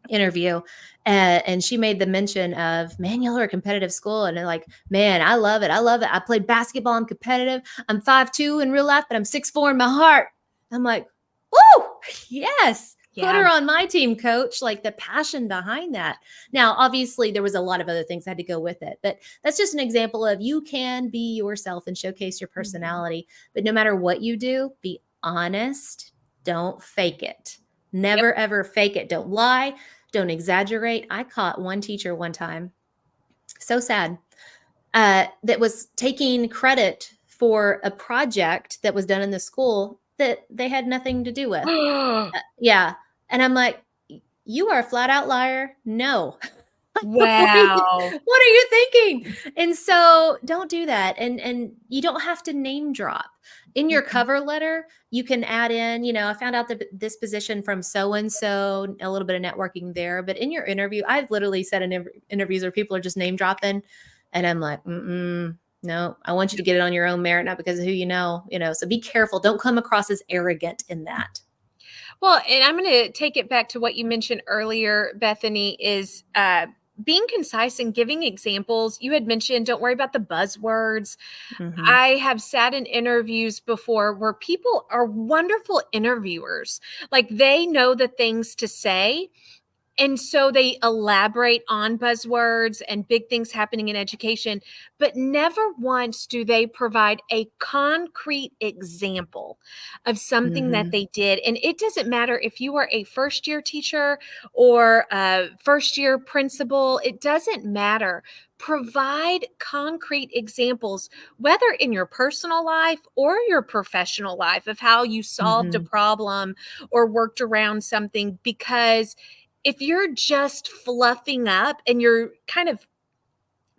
interview, and she made the mention of, man, y'all are a competitive school, and they're like, man, I love it, I love it. I played basketball, I'm competitive. I'm 5'2" in real life, but I'm 6'4" in my heart. I'm like, woo, yes. Put Yeah. her on my team, coach. Like the passion behind that. Now, obviously, there was a lot of other things that had to go with it, but that's just an example of you can be yourself and showcase your Mhm. personality. But no matter what you do, be honest. Don't fake it. Yep. Never, ever fake it. Don't lie. Don't exaggerate. I caught one teacher one time, so sad, that was taking credit for a project that was done in the school that they had nothing to do with. Yeah. And I'm like, you are a flat out liar. No. Wow. What are you thinking? And so don't do that. And you don't have to name drop. In your Mhm. cover letter, you can add in, I found out that this position from so and so, a little bit of networking there. But in your interview, I've literally said in interviews where people are just name dropping, and I'm like, no, I want you to get it on your own merit, not because of who So be careful. Don't come across as arrogant in that. Well, and I'm going to take it back to what you mentioned earlier, Bethany, is being concise and giving examples. You had mentioned, don't worry about the buzzwords. Hmm. I have sat in interviews before where people are wonderful interviewers. Like they know the things to say. And so they elaborate on buzzwords and big things happening in education, but never once do they provide a concrete example of something that Hmm. they did. And it doesn't matter if you are a first year teacher or a first year principal, it doesn't matter. Provide concrete examples, whether in your personal life or your professional life, of how you solved a Hmm. problem or worked around something, because if you're just fluffing up and you're kind of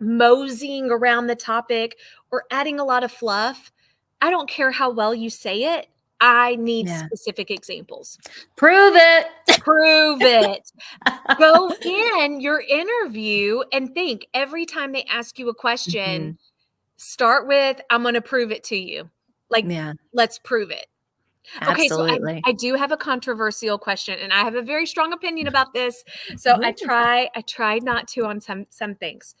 moseying around the topic or adding a lot of fluff, I don't care how well you say it. I need Yeah. specific examples. Prove it. Prove it. Go in your interview and think every time they ask you a question, Mhm. start with, I'm going to prove it to you. Like, Yeah, let's prove it. Okay, so I absolutely. I do have a controversial question, and I have a very strong opinion about this. So Ooh. I try not to on some things.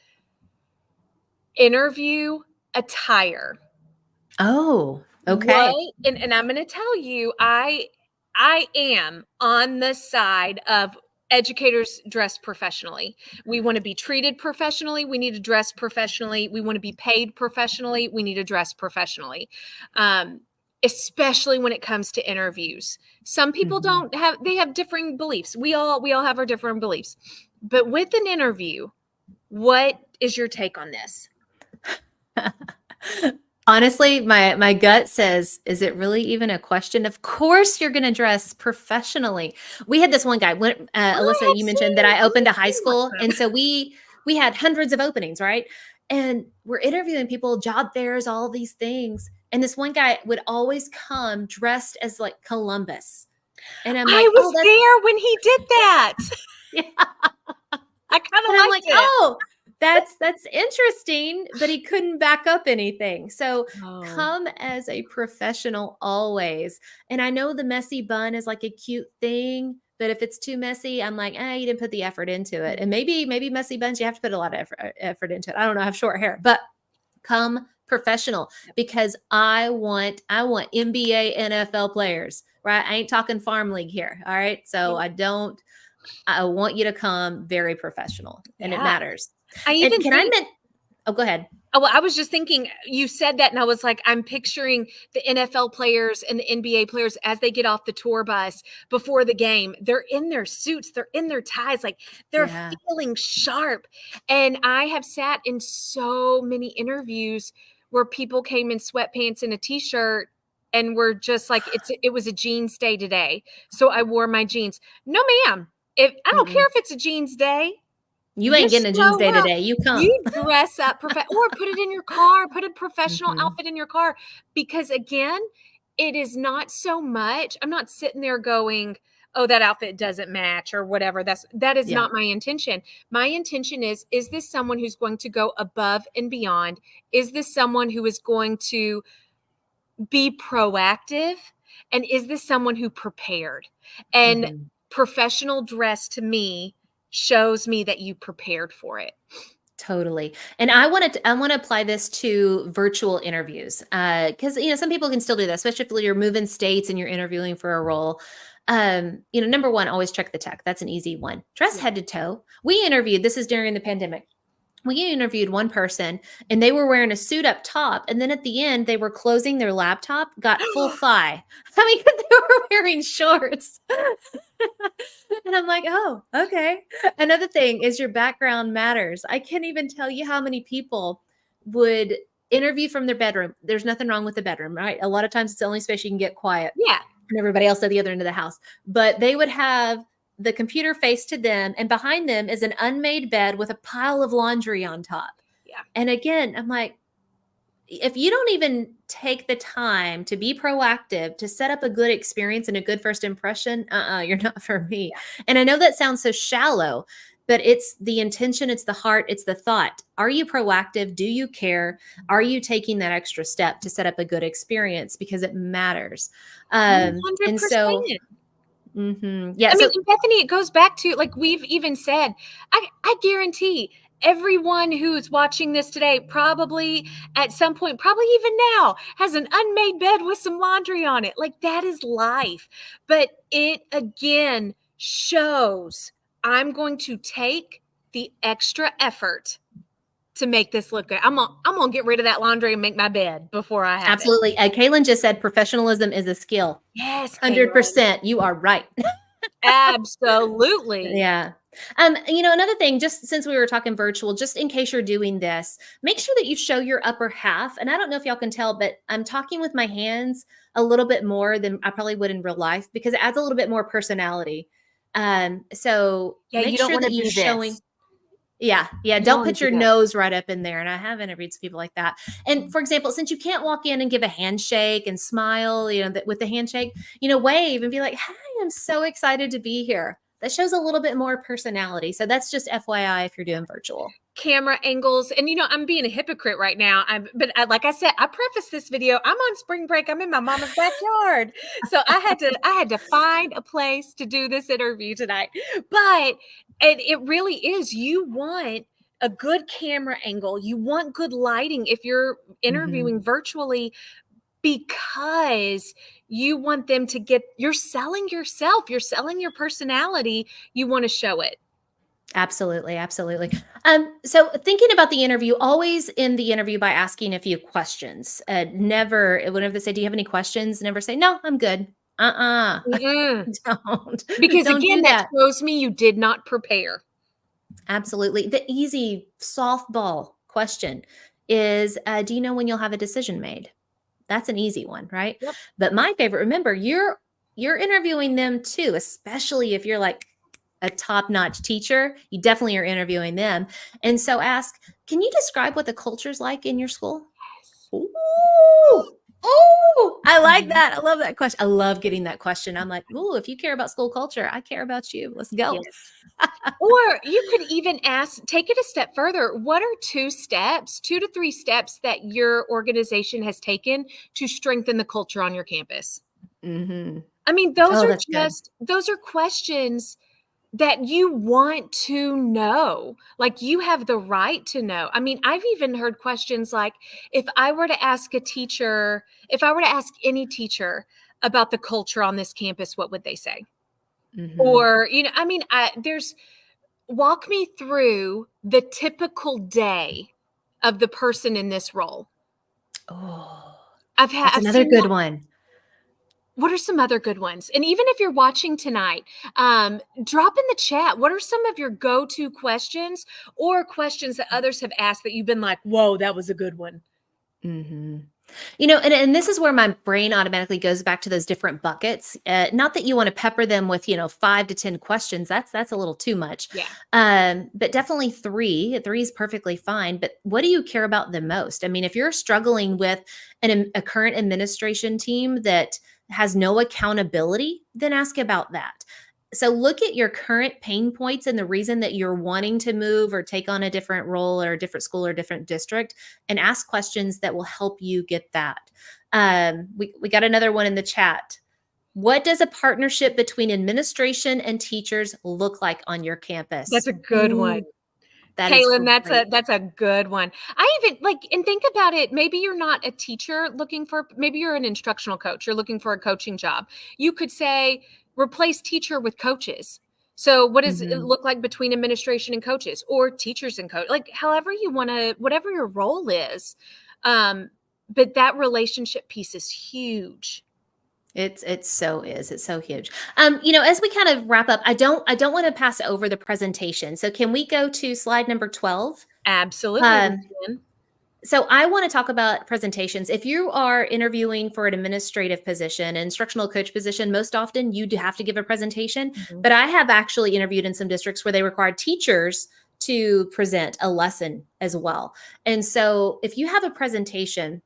Interview attire. Oh, okay. What and I'm gonna tell you, I am on the side of educators dress professionally. We want to be treated professionally. We need to dress professionally. We want to be paid professionally. We need to dress professionally. Um, Especially when it comes to interviews. Some people Mhm. don't have they have differing beliefs. We all have our different beliefs. But with an interview, what is your take on this? Honestly, my gut says, is it really even a question? Of course you're gonna dress professionally. We had this one guy, I Alyssa, have you mentioned that I opened a high seen one school, of and them. so we had hundreds of openings, right? And we're interviewing people, job fairs, all these things. And this one guy would always come dressed as like Columbus. And I'm I like, oh, was that's there when he did that. yeah. I kind of And I'm like, liked it. oh, that's interesting, but he couldn't back up anything. So Oh, come as a professional always. And I know the messy bun is like a cute thing, but if it's too messy, I'm like, you didn't put the effort into it. And maybe messy buns, you have to put a lot of effort into it. I don't know, I have short hair, but come professional because I want NBA, NFL players, right? I ain't talking farm league here. All right. So I want you to come very professional and it yeah. matters. I And even can I think oh, go ahead. Oh, well, I was just thinking, you said that, and I was like, I'm picturing the NFL players and the NBA players as they get off the tour bus before the game. They're in their suits, they're in their ties, like they're Yeah. feeling sharp. And I have sat in so many interviews where people came in sweatpants and a t-shirt and were just like, it was a jeans day today. So I wore my jeans. No, ma'am. If I don't care Mm-mm. if it's a jeans day, You you ain't getting a jeans show day up. today. You come. You dress up or put it in your car, put a professional Mhm. outfit in your car, because again, it is not so much I'm not sitting there going, "Oh, that outfit doesn't match," or whatever. That is Yeah. not my intention. My intention is this someone who's going to go above and beyond? Is this someone who is going to be proactive? And is this someone who prepared? And Mhm. professional dress to me shows me that you prepared for it. Totally. And I want to apply this to virtual interviews. Cuz some people can still do that, especially if you're moving states and you're interviewing for a role. Number 1, always check the tech. That's an easy one. Dress Yeah. head to toe. We interviewed, this is during the pandemic. We interviewed one person and they were wearing a suit up top. And then at the end, they were closing their laptop, got full thigh. I mean, 'cause they were wearing shorts. And I'm like, oh, okay. Another thing is your background matters. I can't even tell you how many people would interview from their bedroom. There's nothing wrong with the bedroom, right? A lot of times it's the only space you can get quiet Yeah. and everybody else at the other end of the house. But they would have the computer face to them, and behind them is an unmade bed with a pile of laundry on top. Yeah. And again, I'm like, if you don't even take the time to be proactive to set up a good experience and a good first impression, you're not for me. And I know that sounds so shallow, but it's the intention, it's the heart, it's the thought. Are you proactive? Do you care? Are you taking that extra step to set up a good experience? Because it matters. And so, 100%. yeah. I mean, So, and Bethany, it goes back to, like we've even said, I guarantee everyone who's watching this today probably at some point, probably even now, has an unmade bed with some laundry on it. Like that is life. But it again shows I'm going to take the extra effort to make this look good. I'm gonna get rid of that laundry and make my bed before I have it. absolutely. Kaylin just said professionalism is a skill. Yes, Kaylin. 100%. You are right. Absolutely. Yeah. Another thing, just since we were talking virtual, just in case you're doing this, make sure that you show your upper half. And I don't know if y'all can tell, but I'm talking with my hands a little bit more than I probably would in real life because it adds a little bit more personality. So Yeah, you make don't sure want that to you're do showing. this. Yeah, yeah. You don't Don't want put to your do this. nose right up in there. And I have interviewed some people like that. And for example, since you can't walk in and give a handshake and smile, with the handshake, wave and be like, "Hi, I'm so excited to be here." That shows a little bit more personality. So that's just FYI if you're doing virtual. Camera angles, and I'm being a hypocrite right now. Like I said, I preface this video. I'm on spring break. I'm in my mama's backyard, so I had to find a place to do this interview tonight. But it really is. You want a good camera angle. You want good lighting if you're Mhm. interviewing virtually, because you want them to get. You're selling yourself. You're selling your personality. You want to show it. Absolutely, absolutely. So thinking about the interview, always end the interview by asking a few questions. Never, whenever they say, "Do you have any questions?" Never say, "No, I'm good." Mm-mm. Don't, Because don't again, do that that. shows me you did not prepare. Absolutely. The easy softball question is, "Do you know when you'll have a decision made?" That's an easy one, right? Yep. But my favorite, remember, you're interviewing them too, especially if you're like a top-notch teacher, you definitely are interviewing them. And so ask, can you describe what the culture's like in your school? Yes. Ooh, ooh, I like Mhm. that. I love that question. I love getting that question. I'm like, ooh, if you care about school culture, I care about you. Let's go. Yes. Or you could even ask, take it a step further. What are 2 steps, 2 to 3 steps that your organization has taken to strengthen the culture on your campus? Hmm. I mean, those Oh, are that's good. just those are questions that you want to know. Like, you have the right to know. I mean, I've even heard questions like, if I were to ask any teacher about the culture on this campus, what would they say? Hmm. Or, I mean, there's walk me through the typical day of the person in this role. Oh, that's I've another seen good that. one. What are some other good ones? And even if you're watching tonight, drop in the chat. What are some of your go-to questions or questions that others have asked that you've been like, "Whoa, that was a good one." Hmm. And this is where my brain automatically goes back to those different buckets. Not that you want to pepper them with, 5 to 10 questions. That's a little too much. Yeah, But definitely three. Three is perfectly fine. But what do you care about the most? I mean, if you're struggling with a current administration team that has no accountability, then ask about that. So look at your current pain points and the reason that you're wanting to move or take on a different role or a different school or different district, and ask questions that will help you get that. We got another one in the chat. What does a partnership between administration and teachers look like on your that's campus? a good one. Ooh, that is Kaylin, great. that's a good one. I even like and think about it, maybe you're not a teacher maybe you're an instructional coach, you're looking for a coaching job. You could say replace teacher with coaches. So what does it Mhm. look like between administration and coaches or teachers and coach? Like however you want to whatever your role is. Um but that relationship piece is huge. It's so huge. As we kind of wrap up, I don't want to pass over the presentation. So can we go to slide number 12? Absolutely we Um, can. So I want to talk about presentations. If you are interviewing for an administrative position, instructional coach position, most often you do have to give a presentation. Mhm. But I have actually interviewed in some districts where they require teachers to present a lesson as well. And so if you have a presentation,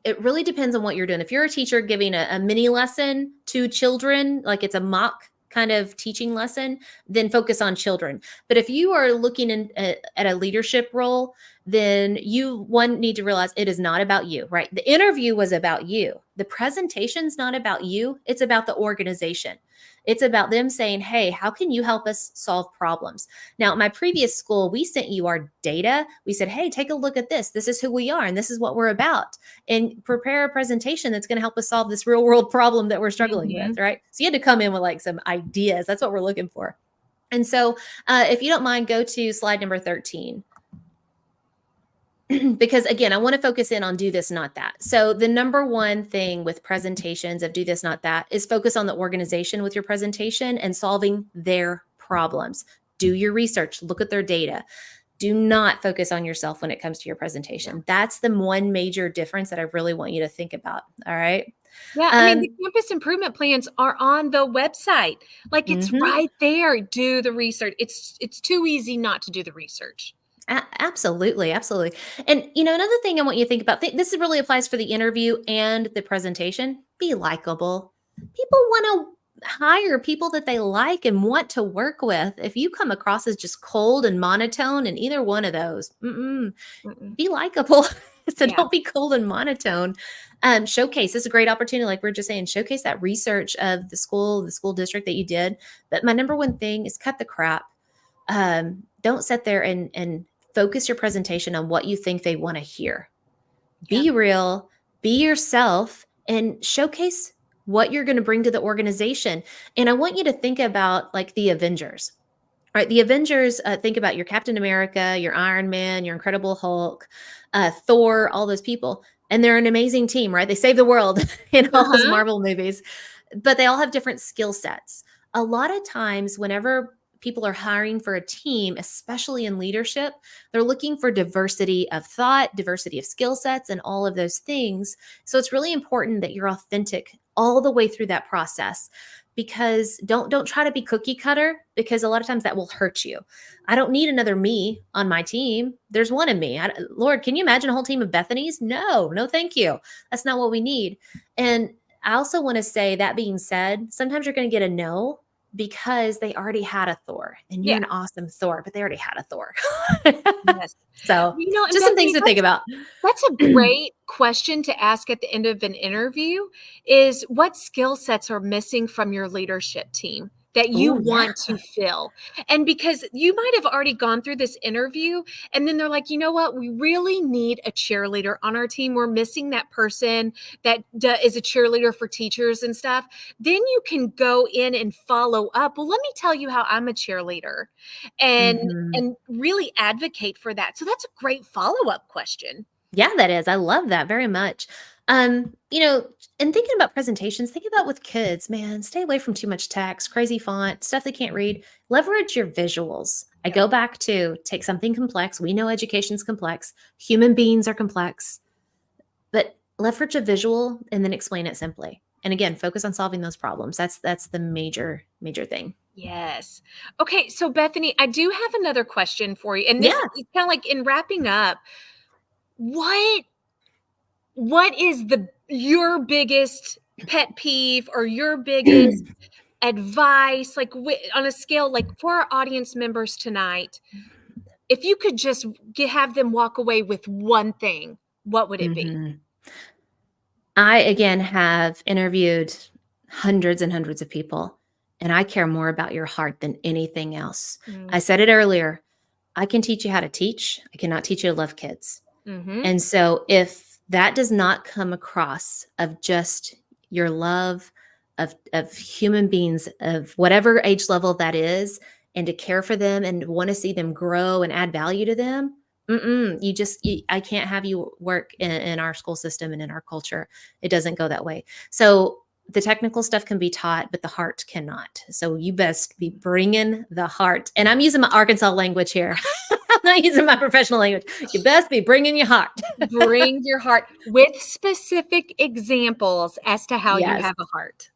it really depends on what you're doing. If you're a teacher giving a mini lesson to children, like it's a mock kind of teaching lesson, then focus on children. But if you are looking at a leadership role, then you one need to realize it is not about you, right? The interview was about you. The presentation's not about you, it's about the organization. It's about them saying, "Hey, how can you help us solve problems?" Now, at my previous school, we sent you our data. We said, "Hey, take a look at this. This is who we are and this is what we're about." And prepare a presentation that's going to help us solve this real world problem that we're struggling with, Mhm. right? So you had to come in with like some ideas. That's what we're looking for. And so, if you don't mind, go to slide number 13. Because again, I want to focus in on do this, not that. So, the number one thing with presentations of do this, not that is focus on the organization with your presentation and solving their problems. Do your research, look at their data. Do not focus on yourself when it comes to your presentation. That's the one major difference that I really want you to think about. All right. Yeah, I mean, the Um, campus improvement plans are on the website. Like, it's mhm. right there. Do the research. It's too easy not to do the research. Absolutely, absolutely. And another thing I want you to think about. This really applies for the interview and the presentation. Be likable. People want to hire people that they like and want to work with. If you come across as just cold and monotone in either one of those, Mm-mm. be likable. So Yeah. don't be cold and monotone. Showcase. This is a great opportunity, like we are just saying. Showcase that research of the school district that you did. But my number one thing is cut the crap. Don't sit there and focus your presentation on what you think they want to hear. Yeah. Be real, be yourself, and showcase what you're going to bring to the organization. And I want you to think about like the Avengers, right? The Avengers, think about your Captain America, your Iron Man, your Incredible Hulk, Thor, all those people. And they're an amazing team, right? They save the world in all those Uh-huh. Marvel movies, but they all have different skill sets. A lot of times, whenever people are hiring for a team, especially in leadership, they're looking for diversity of thought, diversity of skill sets, and all of those things. So it's really important that you're authentic all the way through that process, because don't try to be cookie cutter, because a lot of times that will hurt you. I don't need another me on my team. There's one of me. Lord, can you imagine a whole team of Bethany's? No, no, thank you. That's not what we need. And I also want to say, that being said, sometimes you're going to get a no because they already had a Thor, and you're Yeah. an awesome Thor, but they already had a Thor. Yes. So And just some things Bethany, to think about. that's a great question to ask at the end of an interview, is what skill sets are missing from your leadership team that you Oh, yeah. want to fill? And because you might have already gone through this interview and then they're like, you know what, we really need a cheerleader on our team. We're missing that person that is a cheerleader for teachers and stuff. Then you can go in and follow up. Well, let me tell you how I'm a cheerleader, and Mhm. and really advocate for that. So that's a great follow-up question. Yeah, that is. I love that very much. You know, and thinking about presentations, think about with kids, man, stay away from too much text, crazy font, stuff they can't read. Leverage your visuals. I Yep. go back to take something complex. We know education's complex. Human beings are complex, but leverage a visual and then explain it simply. And again, focus on solving those problems. That's the major thing. Yes. Okay, so Bethany, I do have another question for you. And this Yeah. is kind of like in wrapping up, what what is the your biggest pet peeve or your biggest advice, like on a scale, like for our audience members tonight, if you could just have them walk away with one thing, what would it be? Mhm. I, again, have interviewed hundreds and hundreds of people, and I care more about your heart than anything else. I Mm, said it earlier. I can teach you how to teach. I cannot teach you to love kids. mhm. And so if that does not come across of just your love of human beings of whatever age level that is, and to care for them and want to see them grow and add value to them, I can't have you work in our school system and in our culture. It doesn't go that way. So the technical stuff can be taught, but the heart cannot. So you best be bringing the heart. And I'm using my Arkansas language here. I'm not using my professional language. You best be bringing your heart. Bring your heart with specific examples as to how you Yes, have a heart.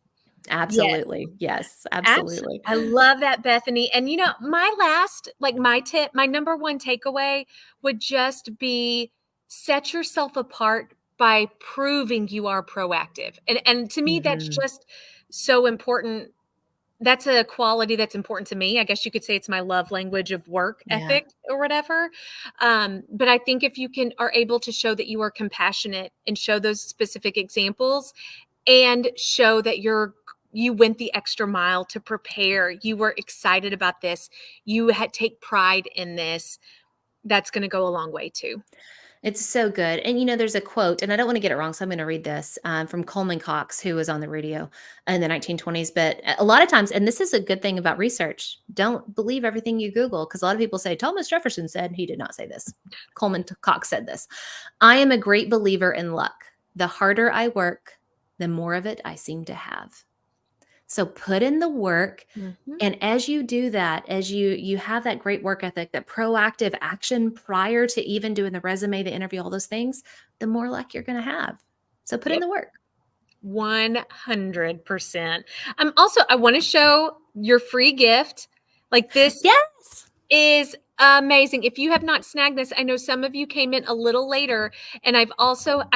Yes. absolutely. Yes, absolutely. I love that, Bethany. And my last, like my tip, my number one takeaway would just be set yourself apart by proving you are proactive. And to me, that's Mhm. just so important. That's a quality that's important to me. I guess you could say it's my love language of work Yeah. ethic or whatever. But I think if you are able to show that you are compassionate and show those specific examples and show that you went the extra mile to prepare, you were excited about this, you had take pride in this, that's going to go a long way too. It's so good. And there's a quote, and I don't want to get it wrong, so I'm going to read this from Coleman Cox, who was on the radio in the 1920s. But a lot of times, and this is a good thing about research, don't believe everything you Google, because a lot of people say Thomas Jefferson said. He did not say this. Cox said this. I am a great believer in luck. The harder I work, the more of it I seem to have. So put in the work. Mhm. And as you do that, as you have that great work ethic, that proactive action prior to even doing the resume, the interview, all those things, the more luck you're going to have. So put in Yep. the work. 100%. I want to show your free gift. Like, this Yes. is amazing. If you have not snagged this, I know some of you came in a little later, and I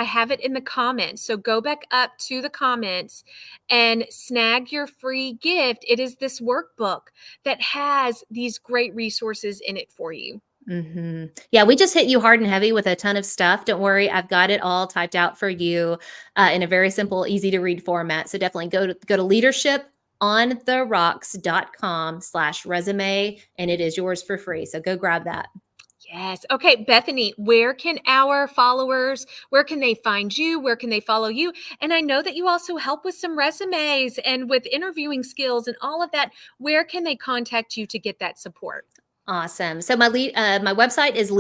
have it in the comments. So go back up to the comments and snag your free gift. It is this workbook that has these great resources in it for you. Yeah, we just hit you hard and heavy with a ton of stuff. Don't worry, I've got it all typed out for you in a very simple, easy to read format. So definitely go to leadershipontherocks.com/resume, and it is yours for free. So go grab that. Yes. Okay, Bethany, where can our followers, where can they find you? Where can they follow you? And I know that you also help with some resumes and with interviewing skills and all of that. Where can they contact you to get that support? Awesome. So my website is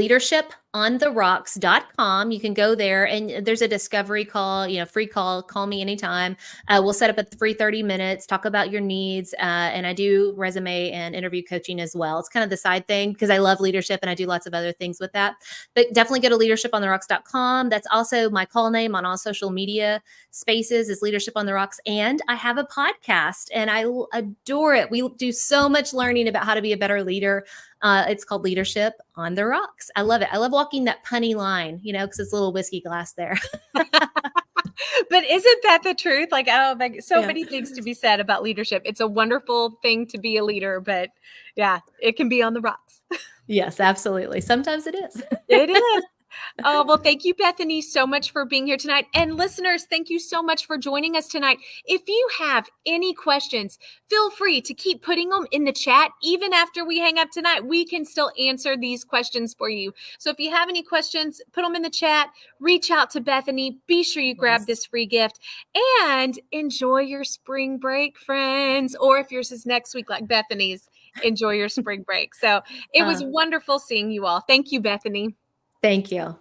ontherocks.com. You can go there and there's a discovery call, free call me anytime. We'll set up a free 30 minutes, talk about your needs. And I do resume and interview coaching as well. It's kind of the side thing because I love leadership and I do lots of other things with that. But definitely go to leadershipontherocks.com. That's also my call name on all social media spaces is Leadership on the Rocks. And I have a podcast and I adore it. We do so much learning about how to be a better leader. It's called Leadership on the Rocks. I love it. I love walking that punny line, because it's a little whiskey glass there. But isn't that the truth? Like, oh, so Yeah. many things to be said about leadership. It's a wonderful thing to be a leader, but yeah, it can be on the rocks. Yes, absolutely. Sometimes it is. It is. Oh, well, thank you, Bethany, so much for being here tonight. And listeners, thank you so much for joining us tonight. If you have any questions, feel free to keep putting them in the chat. Even after we hang up tonight, we can still answer these questions for you. So if you have any questions, put them in the chat, reach out to Bethany. Be sure you grab this free gift and enjoy your spring break, friends. Or if yours is next week, like Bethany's, enjoy your spring break. So it was wonderful seeing you all. Thank you, Bethany. Thank you.